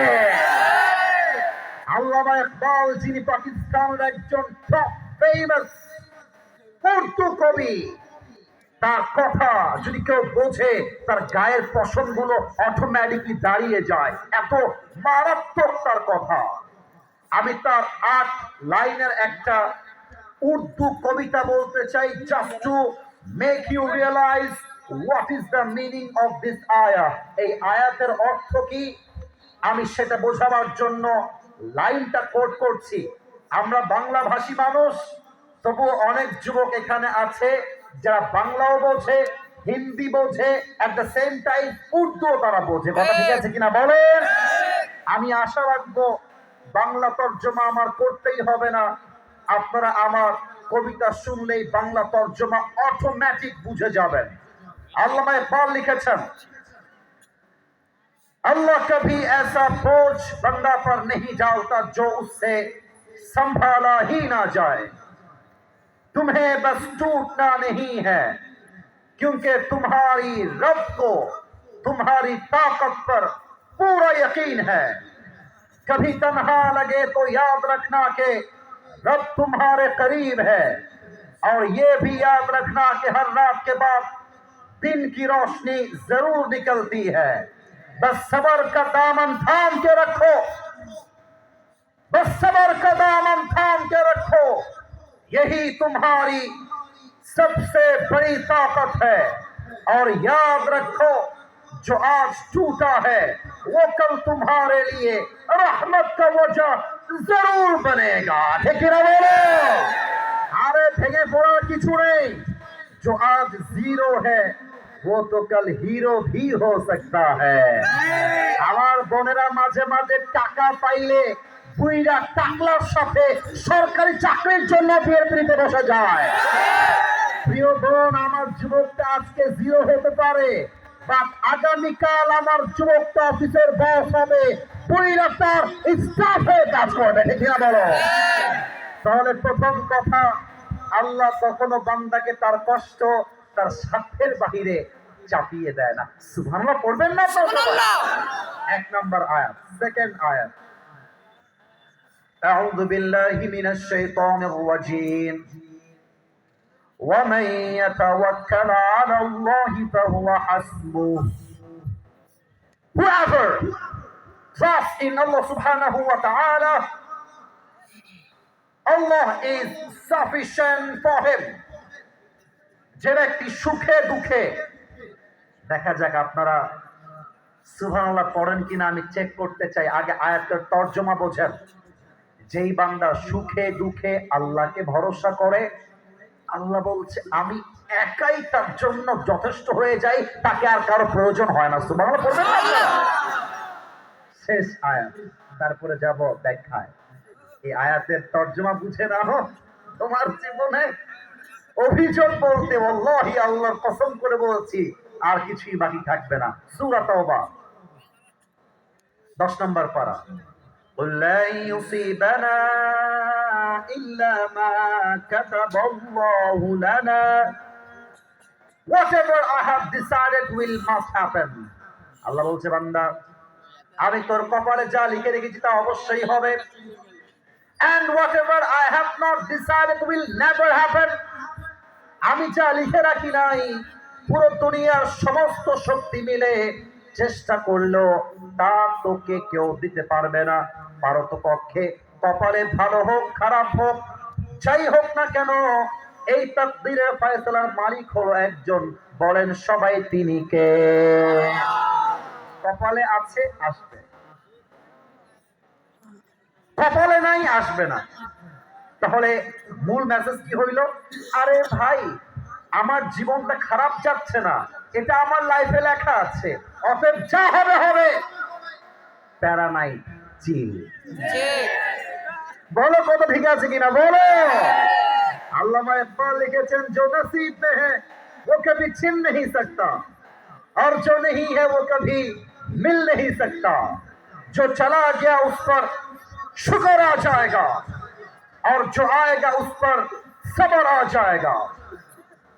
আল্লামা ইকবাল, যিনি পাকিস্তানের একজন টপ ফেমাস উর্দু কবি, তার কথা যদি কেউ বোঝে তার গায়ের পশমগুলো অটোমেটিকলি দাঁড়িয়ে যায়, এত মারাত্মক তার কথা। আমি তার 8 লাইনের একটা উর্দু কবিতা বলতে চাই, just to make you realise what is the meaning of this আয়াত। এই আয়াতের অর্থ কি আমি সেটা বোঝাবার জন্য লাইনটা কোট করছি। আমরা বাংলা ভাষী মানুষ, তবুও অনেক যুবক এখানে আছে যারা বাংলাও বোঝে, হিন্দি বোঝে, at the same time Urdu তারা বোঝে। কথা ঠিক আছে কিনা বলেন? আমি আশা রাখবো বাংলা তর্জমা আমার করতেই হবে না, আপনারা আমার কবিতা শুনলেই বাংলা তর্জমা অটোমেটিক বুঝে যাবেন। আল্লামা ইকবাল লিখেছেন, अल्लाह कभी ऐसा बोझ बंदा पर नहीं डालता जो उससे संभाला ही ना जाए। तुम्हें बस टूटना नहीं है, क्योंकि तुम्हारी रब को तुम्हारी ताकत पर पूरा यकीन है। कभी तन्हा लगे तो याद रखना कि रब तुम्हारे करीब है, और ये भी याद रखना कि हर रात के बाद दिन की रोशनी जरूर निकलती है। बस सबर का दामन थाम के रखो, बस सबर का दामन थाम के रखो, यही तुम्हारी सबसे बड़ी ताकत है। और याद रखो जो आज टूटा है वो कल तुम्हारे लिए रहमत का वजह जरूर बनेगा। ठीक है ना बोलो? अरे भेगे पड़ा किछु नहीं, जो आज जीरो है वो तो कल হিরো भी हो सकता है। আমার বোনেরা মাঝে মাঝে টাকা পাইলে বুইরা টাকলার সাথে সরকারি চাকরির জন্য বিয়ের পিড়িতে বসে যায়। প্রিয় বোন, আমার যুবকটা আজকে জিরো হতে পারে, বাট আগামীকাল আমার যুবকটা অফিসের বস হবে, বুইরা তার স্টাফ হয়ে কাজ করবে। ঠিক না বলো? তাহলে প্রথম কথা, আল্লাহ কখনো বান্দাকে তার কষ্ট তার সাধ্যের বাহিরে চাপিয়ে দেয় না। সুবহানাল্লাহ পড়বেন না তো? এক নম্বর আয়াত। সেকেন্ড আয়াত, আউযু বিল্লাহি মিনাশ শাইতানির রাজীম, ওয়া মান ইয়াতাওয়াক্কাল আলা আল্লাহি ফাহুয়া হাসবুহ। Whoever trusts in Allah subhanahu wa ta'ala, Allah is sufficient for him. যে ব্যক্তি সুখে দুঃখে, দেখা যাক আপনারা সুবহানাল্লাহ পড়েন কিনা আমি চেক করতে চাই। আগে আয়াতের তর্জমা বোঝেন। যেই বান্দা সুখে দুঃখে আল্লাহকে ভরসা করে, আল্লাহ বলছে আমি একাই তার জন্য যথেষ্ট হয়ে যাই, তাকে আর কারো প্রয়োজন হয় না। সুবহানাল্লাহ পড়বেন না? শেষ আয়াত, তারপরে যাব ব্যাখ্যায়। এই আয়াতের তর্জমা বুঝে নাও, তোমার জীবনে অভিযোগ বলতে আল্লাহি আল্লাহর কসম করে বলছি আর কিছুই বাকি থাকবে না। সূরা তাওবা 10 নম্বর পারা, লা ইউসিবানা ইল্লা মা কাতাবাল্লাহু লানা, whatever I have decided will must happen। আল্লাহ বলছে বান্দা আমি তোর কপালে যা লিখে রেখেছি তা অবশ্যই হবে, and whatever I have not decided will never happen। আমি যা লিখে রাখি নাই, পুরো দুনিয়ার সমস্ত শক্তি মিলে চেষ্টা করলো তা তোকে কেউ দিতে পারবে না। পারতপক্ষে কপালে ভালো হোক খারাপ হোক যাই হোক না কেন, এই তাকদীরের ফয়সালার মালিক হলো একজন। বলেন সবাই তিনি কে? কপালে আছে আসবে, কপালে নাই আসবে না। তাহলে মূল মেসেজ কি হইল? আরে ভাই আমার জীবনটা খারাপ যাচ্ছে না, এটা আমার লাইফে লেখা আছে, অতএব যা হবে হবে, প্যারা নাই, চিল। বলো কত ঠিক আছে কিনা বলো? আল্লামা ইকবাল লিখেছেন, जो नसीब में है वो कभी छिन नहीं सकता, और जो नहीं है वो कभी मिल नहीं सकता। जो चला गया उस पर शुक्र आ जाएगा, और जो आएगा उस पर सब्र आ जाएगा।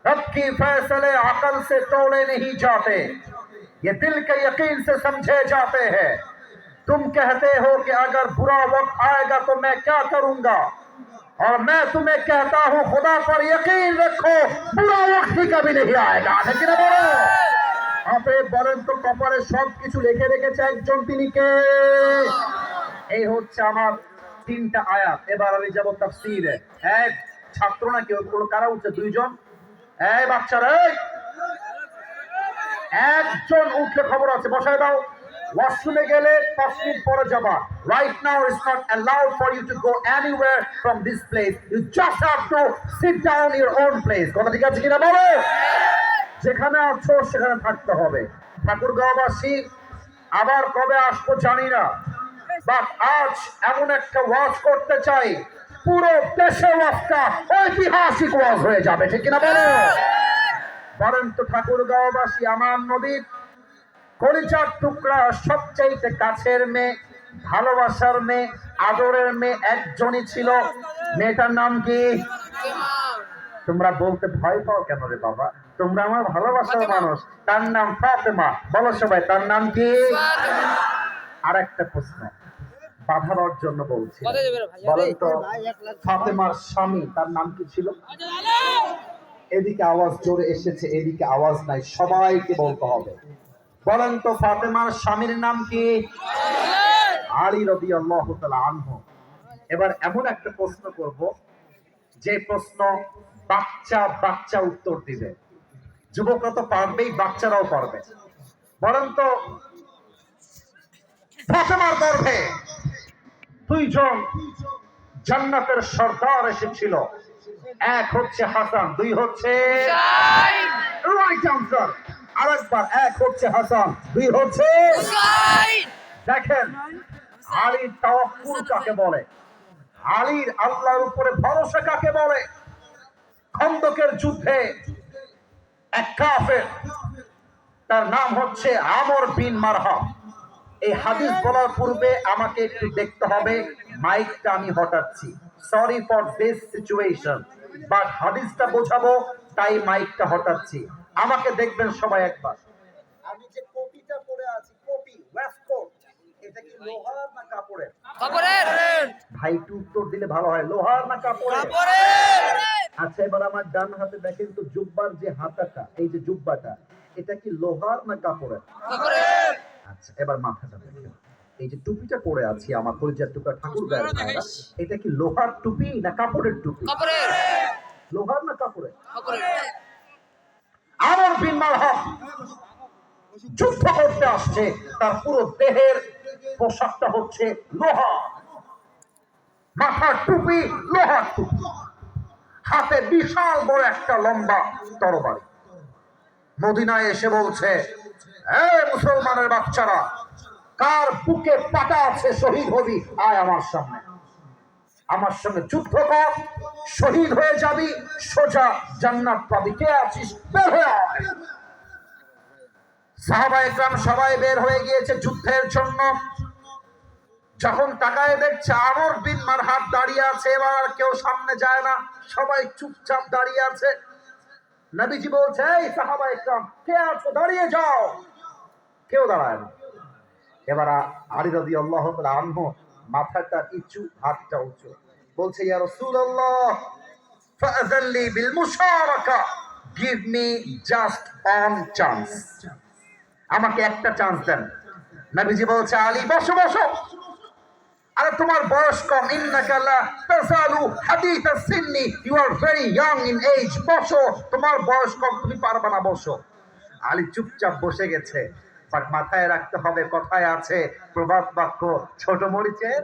रब की फैसले अकल से तोड़े नहीं जाते, ये दिल के यकीन से समझे जाते हैं। तुम कहते हो कि अगर बुरा वक्त आएगा तो मैं क्या करूंगा, और मैं तुम्हें कहता हूं खुदा पर यकीन रखो बुरा वक्त ही कभी नहीं आएगा ঠিক না বলো আপনি বলেন তো কপালে সবকিছু লিখে রেখেছে একজন তিনি কে এই হচ্ছে আমার তিনটা আয়াত এবার আমি যাব তাফসীরে এক ছাত্র না কেউ কোনো কারা উঠছে দুইজন এই বাচ্চারা একজন উঠলে খবর আছে বসায় দাও ওয়াশরুমে গেলে 5 মিনিট পরে যাবা right now it's not allowed for you to go anywhere from this place you just have to sit down in your own place কথা ঠিক আছে কিনা বলো যেখানে আছো সেখানে থাকতে হবে ঠাকুরগাঁওবাসী আবার কবে আসবো জানি না বাট আজ এমন একটা ওয়াজ করতে চাই পুরো দেশে ওয়াজটা ঐতিহাসিক ওয়াজ হয়ে যাবে ঠিক কিনা বলো বলেন তো ঠাকুরগাঁওবাসী আমার নবীর কলিজার টুকরা সবচাইতে কাছের মেয়ে ভালোবাসার মেয়ে আদরের মেয়ে একজনই ছিল মেয়েটার নাম কি তোমরা বলতে ভয় পাও কেন রে বাবা তোমরা আমার ভালোবাসার মানুষ তার নাম ফাতেমা বলো সবাই তার নাম কি আর একটা প্রশ্ন বাধা দেওয়ার জন্য বলছি বলেন তো ফাতেমার স্বামী তার নাম কি ছিল এদিকে আওয়াজ জোরে এসেছে এদিকে আওয়াজ নাই সবাইকে বলতে হবে বলেন তো ফাতেমার স্বামীর নাম কি আলী রাদিয়াল্লাহু তাআলা আনহু এবার এমন একটা প্রশ্ন করব যে প্রশ্ন বাচ্চা বাচ্চা উত্তর দিবে যুবকরা তো পারবেই বাচ্চারাও পারবে বলেন তো ফাতেমার গর্ভে দুইজন জান্নাতের সর্দার এসেছিল এক হচ্ছে হাসান দুই হচ্ছে রাইট আনসার আরেকবার এক হচ্ছে হাসান দুই হচ্ছে দেখেন আলীর তাওয়াক্কুল কাকে বলে আলীর আল্লাহর উপরে ভরসা কাকে বলে খন্দকের যুদ্ধে এক কাফের তার নাম হচ্ছে আমর বিন মারহাম এই হাদিস বলার পূর্বে আমাকে একটু দেখতে হবে মাইকটা আমি হটাচ্ছি sorry for this situation but হাদিসটা বোঝাবো তাই মাইকটা হটাচ্ছি আমাকে দেখবেন সবাই একবার আমি যে কোটিটা পরে আছি কোটি ওয়েস্টকোট এটা কি লোহার না কাপড়ের কাপড়ের ভাই একটু উত্তর দিলে ভালো হয় লোহার না কাপড়ের কাপড়ের আচ্ছা এবার আমার ডান হাতে দেখেন তো জুব্বার যে হাতাটা এই যে জুব্বাটা এটা কি লোহার না কাপড়ের কাপড়ের আচ্ছা এবার মাথাটা দেখেন এই যে টুপিটা পরে আছি আমার কলিজার টুকরা ঠাকুর গায়ের ভাইরা এটা কি লোহার টুপি না কাপড়ের টুপি কাপড়ের লোহার না কাপড়ের কাপড়ের আমর বিন মারহাম যুদ্ধ করতে আসছে তার পুরো দেহের পোশাকটা হচ্ছে লোহা মাথার টুপি লোহার টুপি হাতে বিশাল বড় একটা লম্বা তরবারি মদিনায় এসে বলছে এই মুসলমানের বাচ্চারা কার বুকে পাটা আছে শহীদ হবি আয় আমার সামনে আমার সঙ্গে যুদ্ধ কর শহীদ হয়ে যাবি সোজা জান্নাত পাবি কে আছিস বের হয়ে আয় সাহাবায়ে কেরাম সবাই বের হয়ে গিয়েছে যুদ্ধের জন্য যখন তাকায় দেখছে আমর বিন মারহাম দাঁড়িয়ে আছে এবার কেউ সামনে যায় না সবাই চুপচাপ দাঁড়িয়ে আছে নবীজি বলছে এই সাহাবায়ে কেরাম কে আছো দাঁড়িয়ে যাও কেউ দাঁড়ায় না এবার আলী রাদিয়াল্লাহু তাআলা আনহু মাথাটা নিচু হাতটা উঁচু বলছে ইয়া রাসূলুল্লাহ ফাআযান লি বিল মুশারাকা give me just one chance আমাকে একটা চান্স দেন নবীজি বলছে আলী বসো বসো আরে তোমার বয়স কম ইন্নাকা লা তাসালু হাদিথা সিন্নি you are very young in age বসো তোমার বয়স কম তুমি পারবে না বসো আলী চুপচাপ বসে গেছে বাট মাথায় রাখতে হবে কথায় আছে প্রবাদ বাক্য ছোট মরিচের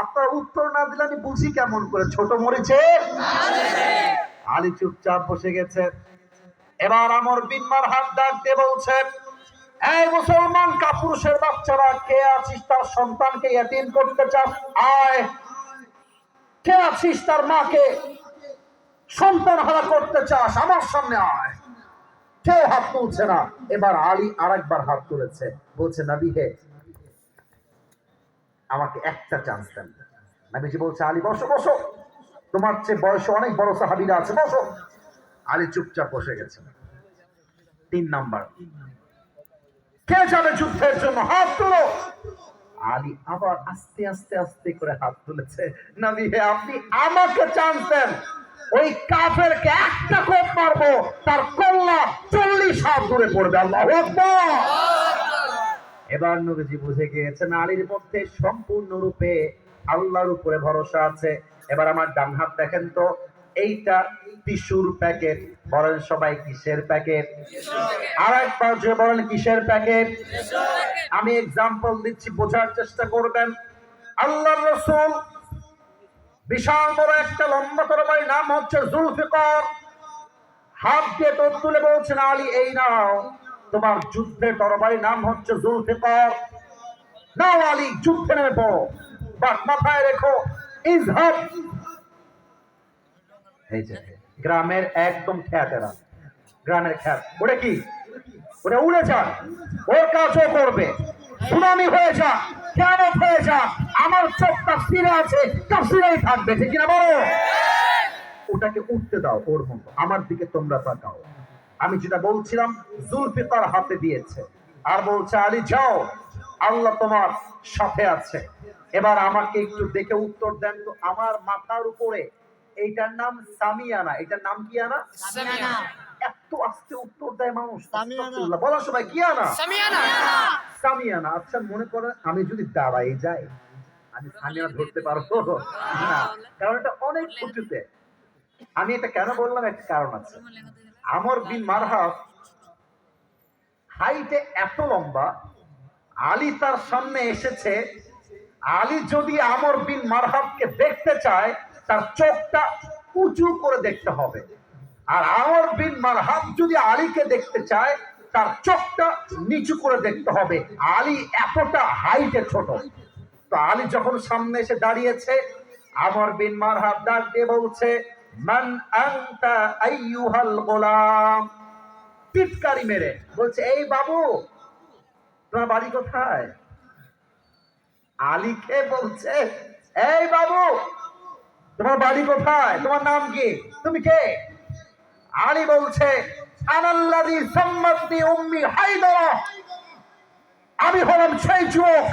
আপনার উত্তর না দিলে আমি বুঝি কেমন করে ছোট মরিচের আলী চুপচাপ বসে গেছে এবার আমর বিন মারহাম ডাক দিয়ে বলছে এই মুসলমান কাপুরুষের বাচ্চারা কে আছিস তার সন্তানকে ইয়াতীম করতে চাস আয় কে আছিস তার মাকে সন্তান হারা করতে চাস আমার সামনে আয় কেউ হাত তুলছে না এবার আলী আরেকবার হাত তুলেছে বলছে নবী হে আমাকে একটা চান্স দেন নবীজি বলছে আলী বসো বসো তোমার চেয়ে বয়সে অনেক বড় সাহাবীরা আছে বসো আলী চুপচাপ বসে গেছে 3 নাম্বার কে যাবে যুদ্ধের জন্য হাত তুলো আলী আবার আস্তে আস্তে আস্তে করে হাত তুলেছে, নবী হে আপনি আমাকে চান্স দেন, ওই কাফেরকে একটা কোপ মারবো, তার কল্লা 40 হাত দূরে পড়বে। আল্লাহু আকবার। এবার নবীজি বুঝে গিয়েছেন আলীর মধ্যে সম্পূর্ণরূপে আল্লাহর উপরে ভরসা আছে। এবার আমার ডান হাত দেখেন তো, এইটা টিস্যুর প্যাকেট। বলেন সবাই কিসের প্যাকেট? আর একবার যে বলেন কিসের প্যাকেট? আমি এক্সাম্পল দিচ্ছি, বোঝার চেষ্টা করবেন। আল্লাহর রাসূল বিশাল বড় একটা লম্বা তরবারি, নাম হচ্ছে জুলফিকার, হাত দিয়ে তোপ তুলে বলছেন আলী এই নাও তোমার যুদ্ধের তরবারি, নাম হচ্ছে জুলফিকার, নাও আলী যুদ্ধে নেমে পড়ো। বাট মাথায় রেখো, ইজহাব, এই যে গ্রামের একদম খ্যাতেরা, গ্রামের খ্যাত, ওটা কি, ওটা উড়ে যান, ওর কাজও করবে, সুনামি হয়ে যাক, কিয়ামত হয়ে যাক, আমার চোখ তাফসীরে আছে, তাফসীরেই থাকবে, ঠিক না বলো? ওটাকে উঠতে দাও, ওর মতো আমার দিকে তোমরা তাকাও। আমি যেটা বলছিলাম, জুলফিকার হাতে দিয়েছে আর বলছে আলী যাও, আল্লাহ তোমার সাথে আছে। এবার আমাকে একটু দেখে উত্তর দেন তো, আমার মাথার উপরে এইটার নাম সামিয়ানা, এটার নাম কি আনা? সামিয়ানা। এত আস্তে উত্তর দেয় মানুষ, আস্তাগফিরুল্লাহ। বলো সবাই কি আনা? সামিয়ানা। সামিয়ানা। আচ্ছা মনে করেন আমি যদি দাঁড়াই যাই, আমি সামিয়ানা ধরতে পারবো না, কারণ এটা অনেক উঁচুতে। আমি এটা কেন বললাম, একটা কারণ আছে। আমর বিন মারহাব হাইটে এত লম্বা, আলী তার সামনে এসেছে, আলী যদি আমর বিন মারহাবকে দেখতে চায় তার চোখটা উঁচু করে দেখতে হবে, আর আমর বিন মারহাব যদি আলীকে দেখতে চায় তার চোখটা নিচু করে দেখতে হবে। আলী এতটা হাইটে ছোট। তো আলী যখন সামনে এসে দাঁড়িয়েছে, আমর বিন মারহাব ডাক দিয়ে বলছে মান আনতা আইয়ুহাল গোলাম, টিটকারি মেরে বলছে এই বাবু তোমার বাড়ি কোথায়? আলীকে বলছে এই বাবু তোমার বাড়ি কোথায়, তোমার নাম কি, তুমি কে? আলী বলছে আনাল্লাযী সাম্মাতনি উম্মি হায়দারা, আমি হলাম সেই যুবক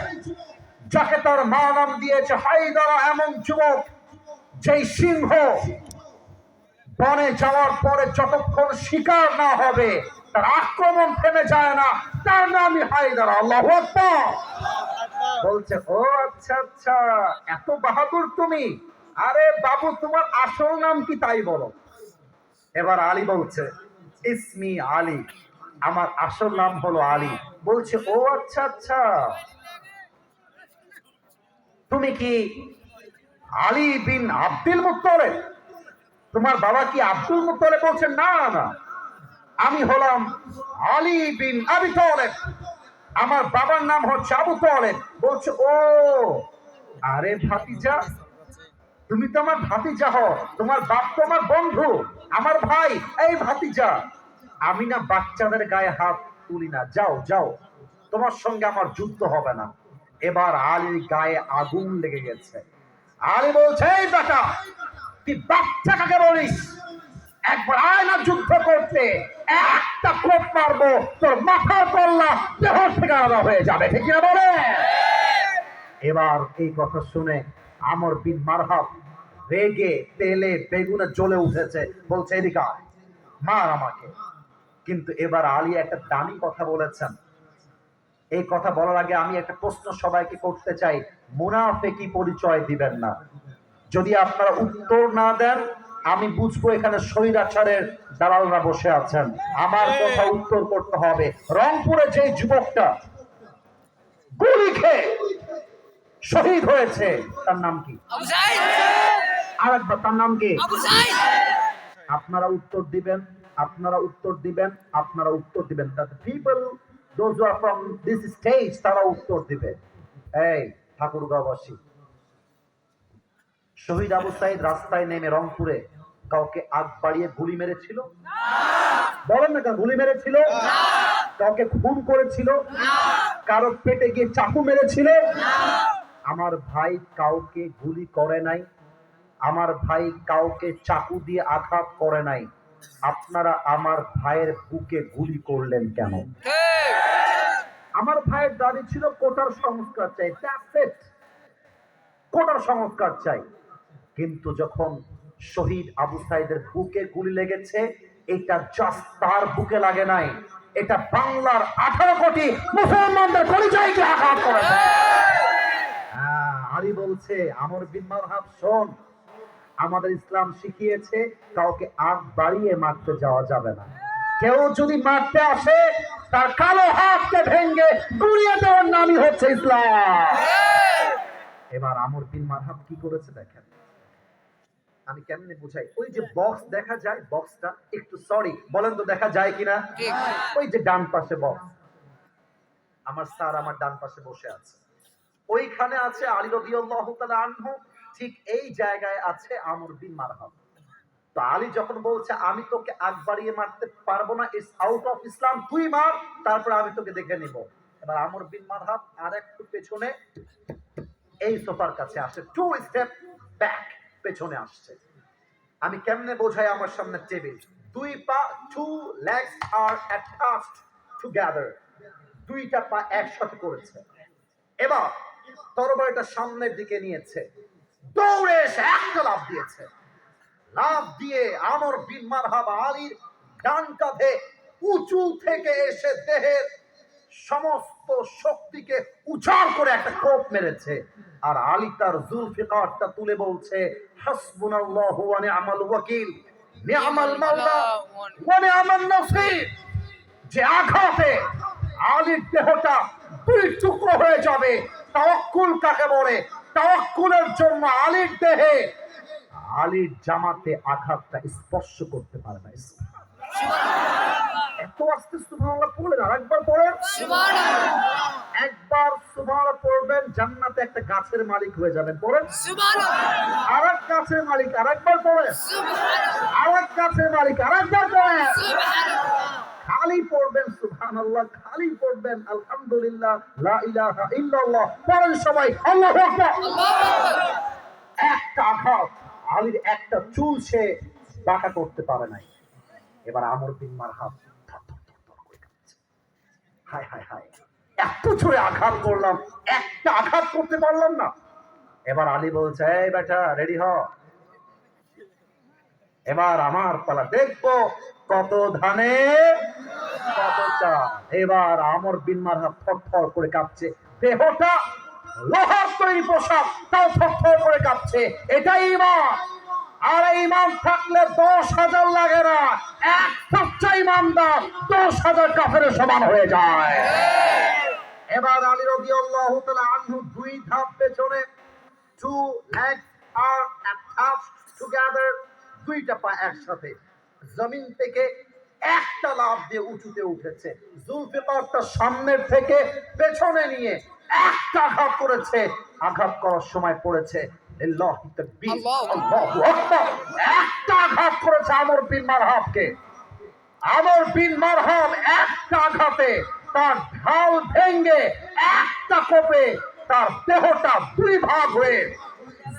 যাকে তার মা নাম দিয়েছে হায়দারা, এমন যুবক যেই সিংহ বনে যাওয়ার পরে যতক্ষণ শিকার না হবে তার আক্রমণ থেমে যায় না, তার নামই হায়দারা। আল্লাহু আকবার। বলছে ও আচ্ছা আচ্ছা, এত বাহাদুর তুমি, আরে বাবু তোমার আসল নাম কি তাই বলো। এবার আলী বলছে ইসমি আলী, আমার আসল নাম হলো আলী। বলছে ও আচ্ছা আচ্ছা, তুমি কি আলী বিন আব্দুল মুত্তালিব, তোমার বাবা কি আব্দুল মুত্তালিব? বলছে না না, আমি হলাম আলী বিন আবি তালেব, আমার বাবার নাম হচ্ছে আবু তালেব। বলছে ও আরে ভাতিজা, তুমি তো আমার ভাতিজা হও, তোমার বাপ তো আমার বন্ধু, আমার ভাই। এই ভাতিজা, আমি না বাচ্চাদের গায়ে হাত তুলি না, যাও যাও, তোমার সঙ্গে আমার যুদ্ধ হবে না। এবার আলীর গায়ে আগুন লেগে গেছে। আলী বলছে এই বেটা, তুই বাচ্চা কাকে বলিস? একবার আয় না যুদ্ধ করতে, একটা কোপ মারবো তোর মাথার কল্লা দেহ থেকে আলাদা হয়ে যাবে, ঠিক না বলে? এবার এই কথা শুনে আমর বিন মারহাব রেগে তেলে বেগুনে জ্বলে উঠেছে, বলছে এদিকে আয়, মার আমাকে। কিন্তু এবার আলী একটা দামি কথা বলেছেন। এই কথা বলার আগে আমি একটা প্রশ্ন সবাইকে করতে চাই, মুনাফিকি পরিচয় দিবেন না। যদি আপনারা উত্তর না দেন আমি বুঝবো এখানে স্বৈরাচারের দালালরা বসে আছেন। আমার কথা উত্তর করতে হবে। রংপুরে যে যুবকটা গুলি খেয়ে শহীদ হয়েছে তার নাম কি? আরেকবার তার নাম কি? আপনারা উত্তর দিবেন, আপনারা উত্তর দিবেন, আপনারা উত্তর দিবেন। The people those who are from this stage তারা উত্তর দিবে। এই ঠাকুরগাঁওবাসী, শহীদ আবু সাইদ রাস্তায় নেমে রংপুরে কাউকে আগ বাড়িয়ে গুলি মেরেছিল? বলেন না, গুলি মেরেছিল? কাউকে খুন করেছিল? কারো পেটে গিয়ে চাকু মেরেছিল? আমার ভাই কাউকে গুলি করে নাই, আমার ভাই কাউকে চাকু দিয়ে আঘাত করে নাই। আপনারা আমার ভাইয়ের বুকে গুলি করলেন কেন? আমার ভাইয়ের দাবি ছিল কোটার সংস্কার চাই, কোটার সংস্কার চাই। কিন্তু যখন শহীদ আবু সাইদের বুকে গুলি লেগেছে, এটা জাস্ট তার বুকে লাগে নাই, এটা বাংলার 18 কোটি মুসলমানদের পরিচয়কে আঘাত করেছে। আলী বলছে, আমর বিন মারহাব শোন, আমাদের ইসলাম শিখিয়েছে কাউকে আগ বাড়িয়ে মারতে যাওয়া যাবে না। কেউ যদি মারতে আসে তার কালো হাতকে ভেঙে গুড়িয়ে দেওয়ার নামই হচ্ছে ইসলাম। এবার আমর বিন মারহাব কি করেছে দেখেন, আমি কেমনে বুঝাই। ওই যে বক্স দেখা যায়, বক্সটা একটু সরি বলেন তো দেখা যায় কিনা, ওই যে ডান পাশে বক্স, আমার স্যার আমার ডান পাশে বসে আছে, ওইখানে আছে আলী রাদিয়াল্লাহু তাআলা আনহু, ঠিক এই জায়গায় আছে আমর বিন মারহাব। তো আলী যখন বলছে আমি তোকে আগ বাড়িয়ে মারতে পারবো না, ইটস আউট অফ ইসলাম, তুই মার, তারপর আমি তোকে দেখে নিব। এবার আমর বিন মারহাব আর একটু পেছনে এই সোফার কাছে আসে, 2 স্টেপ ব্যাক, পেছনে আসছে। আমি কেমনে বোঝাই, আমার সামনে টেবিল, 2 পা, 2 legs are attached together, 2টা পা একসাথে করেছে। এবার তরবারিটা সামনের দিকে নিয়েছে, দৌড়ে এসে একটা লাফ দিয়েছে। লাফ দিয়ে আমর বিন মারহাব আলীর ডান কাঁধে উঁচু থেকে এসে দেহের সমস্ত শক্তিকে উজাড় করে একটা কোপ মেরেছে। আর আলী তার জুলফিকারটা তুলে বলছে, হাসবুনাল্লাহু ওয়া নি'মাল ওয়াকিল, নি'মাল মাওলা ওয়া নি'মান নাসির। যে আঘাতে আলীর দেহটা 2 টুকরো হয়ে যাবে, তাওয়াক্কুল কাকে বলে? তাওয়াক্কুলের জন্য আলীর দেহে, আলীর জামাতে আঘাতটা স্পর্শ করতে পারে না। এত আস্তে সুবহানাল্লাহ পড়লেন, আরেকবার পড়েন সুবহানাল্লাহ। একবার সুবহানাল্লাহ পড়বেন, জান্নাতে একটা গাছের মালিক হয়ে যাবেন, পড়েন সুবহানাল্লাহ। আরেক গাছের মালিক, আরেকবার পড়েন সুবহানাল্লাহ। আরেক গাছের মালিক, আরেকবার পড়েন সুবহানাল্লাহ। খালি পড়বেন সুবহানাল্লাহ, খালি পড়বেন আলহামদুলিল্লাহ, লা ইলাহা ইল্লাল্লাহ, পড়েন সবাই আল্লাহু আকবার, আল্লাহু আকবার। একটা আঘাত, আলীর একটা চুল সে বাঁকা করতে পারে নাই। এবার আমর বিন মারহাব হায় হায় হায়, এত জোরে আঘাত করলাম, একটা আঘাত করতে পারলাম না। এবার আলী বলছে, এই বেটা রেডি হ, এবার আমার পালা, দেখবো কত ধানে কত চাল। এবার আমর বিন মারহাব থরথর করে কাঁপছে, দেহটা লোহার তৈরি পোশাক, তাও থরথর করে কাঁপছে। এটাই ঈমান। আর ঈমান থাকলে 10,000 লাগে না, এক সচ্চা ঈমানদার 10,000 কাফেরের সমান হয়ে যায়। এবার আলী রাদিয়াল্লাহু তাআলা আনহু 2 ধাপ পেছনে, 2 legs are attached together, 2টা পা একসাথে, জমিন থেকে একটা লাফ দিয়ে উঁচুতে উঠেছে, জুলফিকারটা সামনের থেকে পেছনে নিয়ে একটা আঘাত করেছে। আঘাত করার সময় পড়েছে লিল্লাহি তাকবীর, আল্লাহু আকবার, একটা আঘাত করেছে আমর বিন মারহাবকে। আমর বিন মারহাব একটা আঘাতে তার ঢাল ভেঙে একটা কোপে তার দেহটা 2 ভাগ হয়ে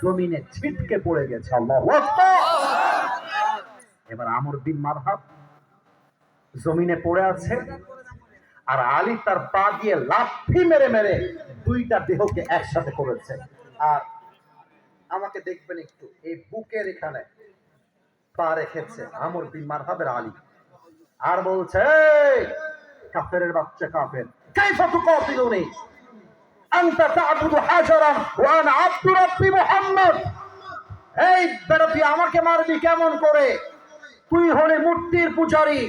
জমিনে ছিটকে পড়ে গেছে। আল্লাহু আকবার। এবার আমর বিন মারহাব জমিনে পড়ে আছে, আর আলী তার পা দিয়ে লাথি মেরে মেরে 2টা দেহকে একসাথে করেছে। আর আমাকে দেখবেন একটু, এই বুকের এখানে পা রেখেছে আমর বিন মারহাবের আলী, আর বলছে, এই কাফেরের বাচ্চা কাফের, কাইফা তুকাতিলুনি আনতা তা'বুদু হাজারান ওয়া আনা আবদু রাব্বি মুহাম্মদ। এই বেটা তুই আমাকে মারবি কেমন করে? তুই হলে মূর্তির পূজারী,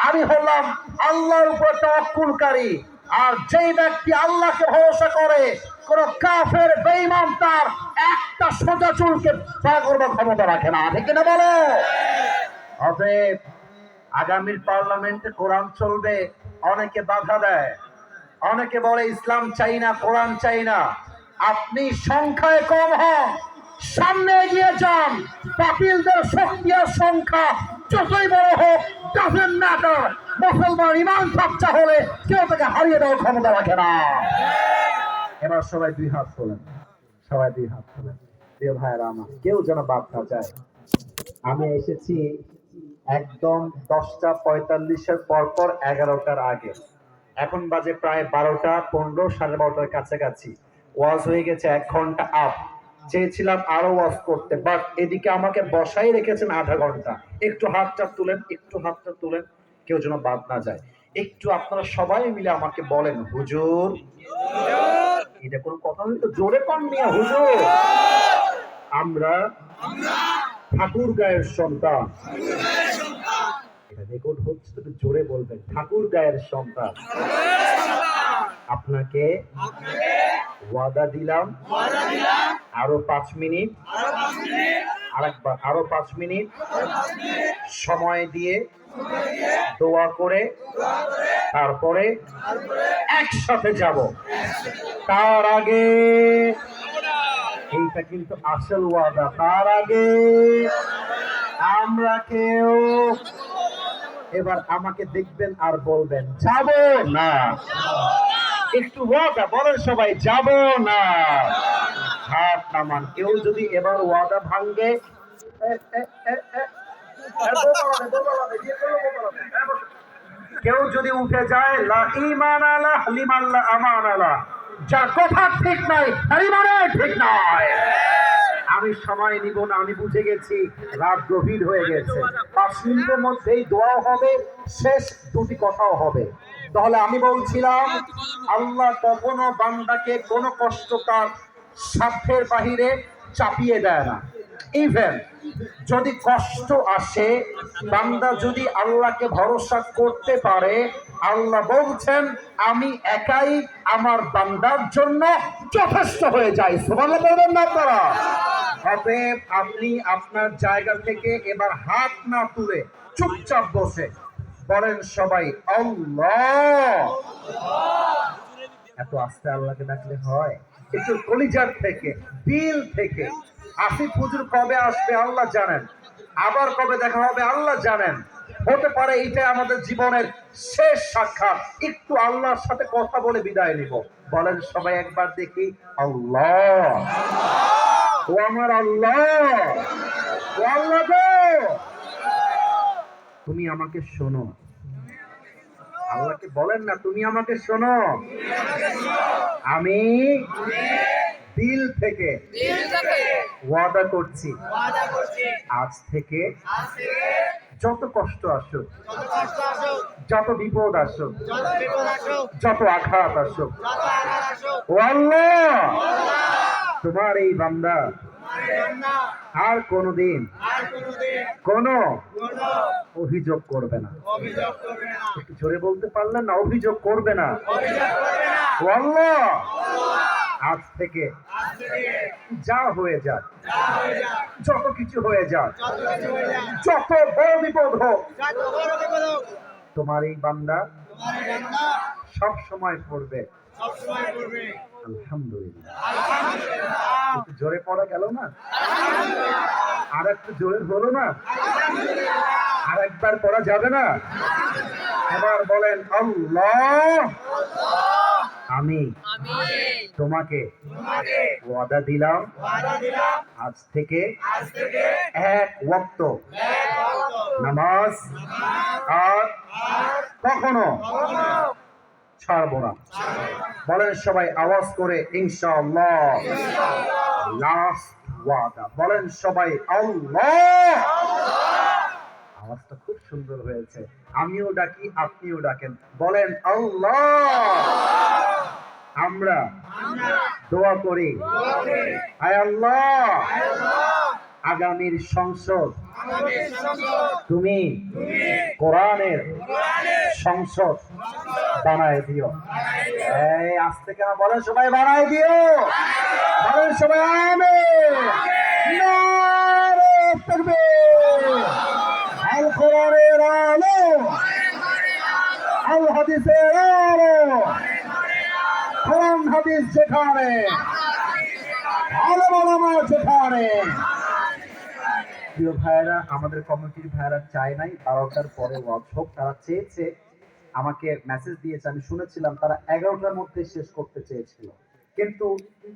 আমি হলাম আল্লাহর উপর তাওয়াক্কুলকারী। আর যেই ব্যক্তি আল্লাহকে ভরসা করে, কোন কাফের বেঈমান তার একটা সোজা চুলকে ছায়া করবার ক্ষমতা রাখে না, ঠিক না বলো? অতএব আগামীর পার্লামেন্টে কোরআন চলবে, অনেকে বাধা দেয়, অনেকে বলে ইসলাম চাই না, কোরআন চাই না। আপনি সংখ্যায় কম হন, সামনে এগিয়ে যান, বাতিলদের শক্তি আর সংখ্যা যতই বড় হোক ডাজন্ট ম্যাটার। মুসলমান ঈমান সচ্চা হলে কেউ তাকে হারিয়ে দেওয়ার ক্ষমতা রাখে না। এবার সবাই 2 হাত তোলেন, সবাই 2 হাত তোলেন। প্রিয় ভাইয়েরা আমার, কেউ যেন বাদ না যায়। আমি এসেছি একদম 10টা 45-এর পর 11টার আগে। এখন বাজে প্রায় 12টা 15, 12:30 কাছাকাছি। ওয়াজ হয়ে গেছে 1 ঘন্টা আপ। চেয়েছিলাম আরো ওয়াজ করতে, বাট এদিকে আমাকে বসাই রেখেছেন আধা ঘন্টা। একটু হাতটা তুলেন, একটু হাতটা তুলেন, কেউ যেন বাদ না যায়। একটু আপনারা সবাই মিলে আমাকে বলেন, হুজুর। এটা কোনো কথা হইতো? জোরে কম মিয়া, হুজুর। আমরা ঠাকুর গায়ের সন্তান। এটা রেকর্ড হচ্ছে, তো জোরে বলবেন, ঠাকুর গায়ের সন্তান। আপনাকে ওয়াদা দিলাম আরো 5 মিনিট, আরেকবার আরো 5 মিনিট সময় দিয়ে দোয়া করে তারপরে একসাথে যাব। তার আগে, এইটা কিন্তু আসল ওয়াদা, তার আগে আমরা কেউ, এবার আমাকে দেখবেন আর বলবেন যাব না। একটু ওয়াদা বলেন সবাই, যাব না। হাত নামান। কেউ যদি এবার ওয়াদা ভাঙ্গে, কেউ যদি উঠে যায়, লা ঈমান আলা লিমান লা আমান আলা, যা কথা ঠিক নাই তার ইমানে ঠিক নয়। আমি সময় নিব না, আমি বুঝে গেছি রাত গভীর হয়ে গেছে। 5 মিনিটের মধ্যেই দোয়া হবে, শেষ 2টি কথাও হবে। তাহলে আমি বলছিলাম, আল্লাহ কখনো বান্দাকে কোনো কষ্ট তার সাধ্যের বাহিরে চাপিয়ে দেয় না। ইভেন যদি কষ্ট আসে, বান্দা যদি আল্লাহকে ভরসা করতে পারে, আল্লাহ বলছেন আমি একাই আমার বান্দার জন্য যথেষ্ট হয়ে যাই। সুবহানাল্লাহ বলবেন না আপনারা? অতএব আপনি আপনার জায়গা থেকে এবার হাত না তুলে চুপচাপ বসে বলেন সবাই আল্লাহ। এত আস্তে আল্লাহকে ডাকলে হয়? একটু কলিজার থেকে, দিল থেকে। আসিফ হুজুর কবে আসবে আল্লাহ জানেন, আবার কবে দেখা হবে আল্লাহ জানেন। হতে পারে এইটা আমাদের জীবনের শেষ সাক্ষাৎ। একটু আল্লাহর সাথে কথা বলে বিদায় নিব। বলেন সবাই একবার দেখি আল্লাহ। ও আমার আল্লাহ, ও আল্লাহ গো, তুমি আমাকে শোনো। আল্লাহকে বলেন না, তুমি আমাকে শোনো। আমি দিল থেকে ওয়াদা করছি, আজ থেকে যত কষ্ট আসুক, যত বিপদ আসুক, যত আঘাত আসুক, ও আল্লাহ, তোমার এই বান্দা আর কোনদিন কোনো অভিযোগ করবে না। একটু জোরে বলতে পারলেন না? অভিযোগ করবে না। ও আল্লাহ, আজ থেকে যা হয়ে যাক, যত কিছু হয়ে যাক, যত বড় বিপদ হোক, তোমার এই বান্দা সব সময় পড়বে আলহামদুলিল্লাহ। একটু জোরে পড়া গেল না? আর একটু জোরে হলো না? আর একবার পড়া যাবে না? এবার বলেন আল্লাহ, আমি তোমাকে ওয়াদা দিলাম, আজ থেকে 1 ওয়াক্ত নামাজ আর কখনো ছাড়বো না। বলেন সবাই আওয়াজ করে ইনশাআল্লাহ। লাস্ট ওয়াদা, বলেন সবাই আল্লাহ। আওয়াজটা খুব সুন্দর হয়েছে। আমিও ডাকি, আপনিও ডাকেন, বলেন আল্লাহ। আমরা দোয়া করি, আয় আল্লাহ, আগামীর সংসদ তুমি কোরআনের সংসদ বানায় দিও। এই আস্তে কেন বলেন সবাই, বানায় দিও। বলেন সবাই আমিন। নারে তাকবীর। আল কোরআনের আলো, আল হাদিসের আলো, কোরআন হাদিস যেখানে, আলেম ওলামা যেখানে। প্রিয় ভাইয়েরা, আমাদের কমিটির ভাইয়েরা চায় নাই 12টার পরে ওয়াজ হোক। তারা চেয়েছে, আমাকে মেসেজ দিয়েছে, আমি শুনেছিলাম তারা 11টার মধ্যে শেষ করতে চেয়েছিল। কিন্তু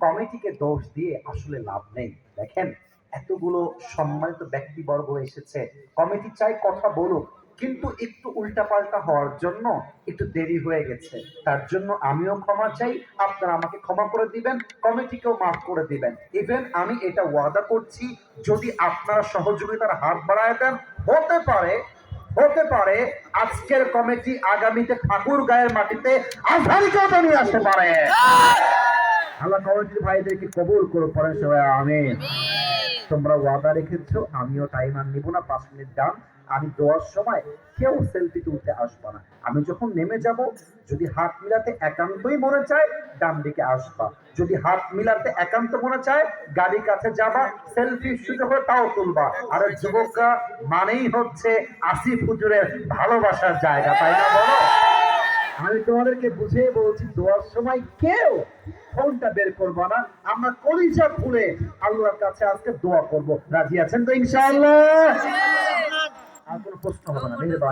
কমিটিকে দোষ দিয়ে আসলে লাভ নেই। দেখেন, এতগুলো সম্মানিত ব্যক্তিবর্গ এসেছে, কমিটি চাই কথা বলুক, কিন্তু একটু উল্টাপাল্টা হওয়ার জন্য একটু দেরি হয়ে গেছে। তার জন্য আমিও ক্ষমা চাই, আপনারা আমাকে ক্ষমা করে দিবেন, কমিটিকেও মাফ করে দিবেন। ইভেন আমি এটা ওয়াদা করছি, যদি আপনারা সহযোগিতার হাত বাড়ায় দেন, হতে পারে আজকের কমিটি আগামীতে ঠাকুরগাঁয়ের মাটিতে আধারিকতা নিয়ে আসতে পারে। আল্লাহ কমিটির ভাইদেরকে কবুল করো, পরে সবাই আমিন। তোমরা ওয়াদা রেখেছো, আমিও টাইম আর নিব না, 5 মিনিট ডান। আমি দোয়ার সময় কেউ সেলফি তুলতে আসবা না। আমি যখন নেমে যাব, যদি হাত মিলাতে একান্তই মনে চায় ডান দিকে আসবা, যদি হাত মিলাতে একান্ত মনে চায় গাড়ির কাছে যাবা, সেলফি সুযোগ হলে তাও তুলবা। আর যুবকরা মানেই হচ্ছে আসিফ হুজুরের ভালোবাসার জায়গা, তাই না বলো? আমি তোমাদেরকে বুঝিয়ে বলছি, দোয়ার সময় কেউ ফোনটা বের করবো না, আমরা কলিজা খুলে আল্লাহর কাছে আজকে দোয়া করব। রাজি আছেন তো ইনশাআল্লাহ? আর কোনো প্রশ্ন হবে না।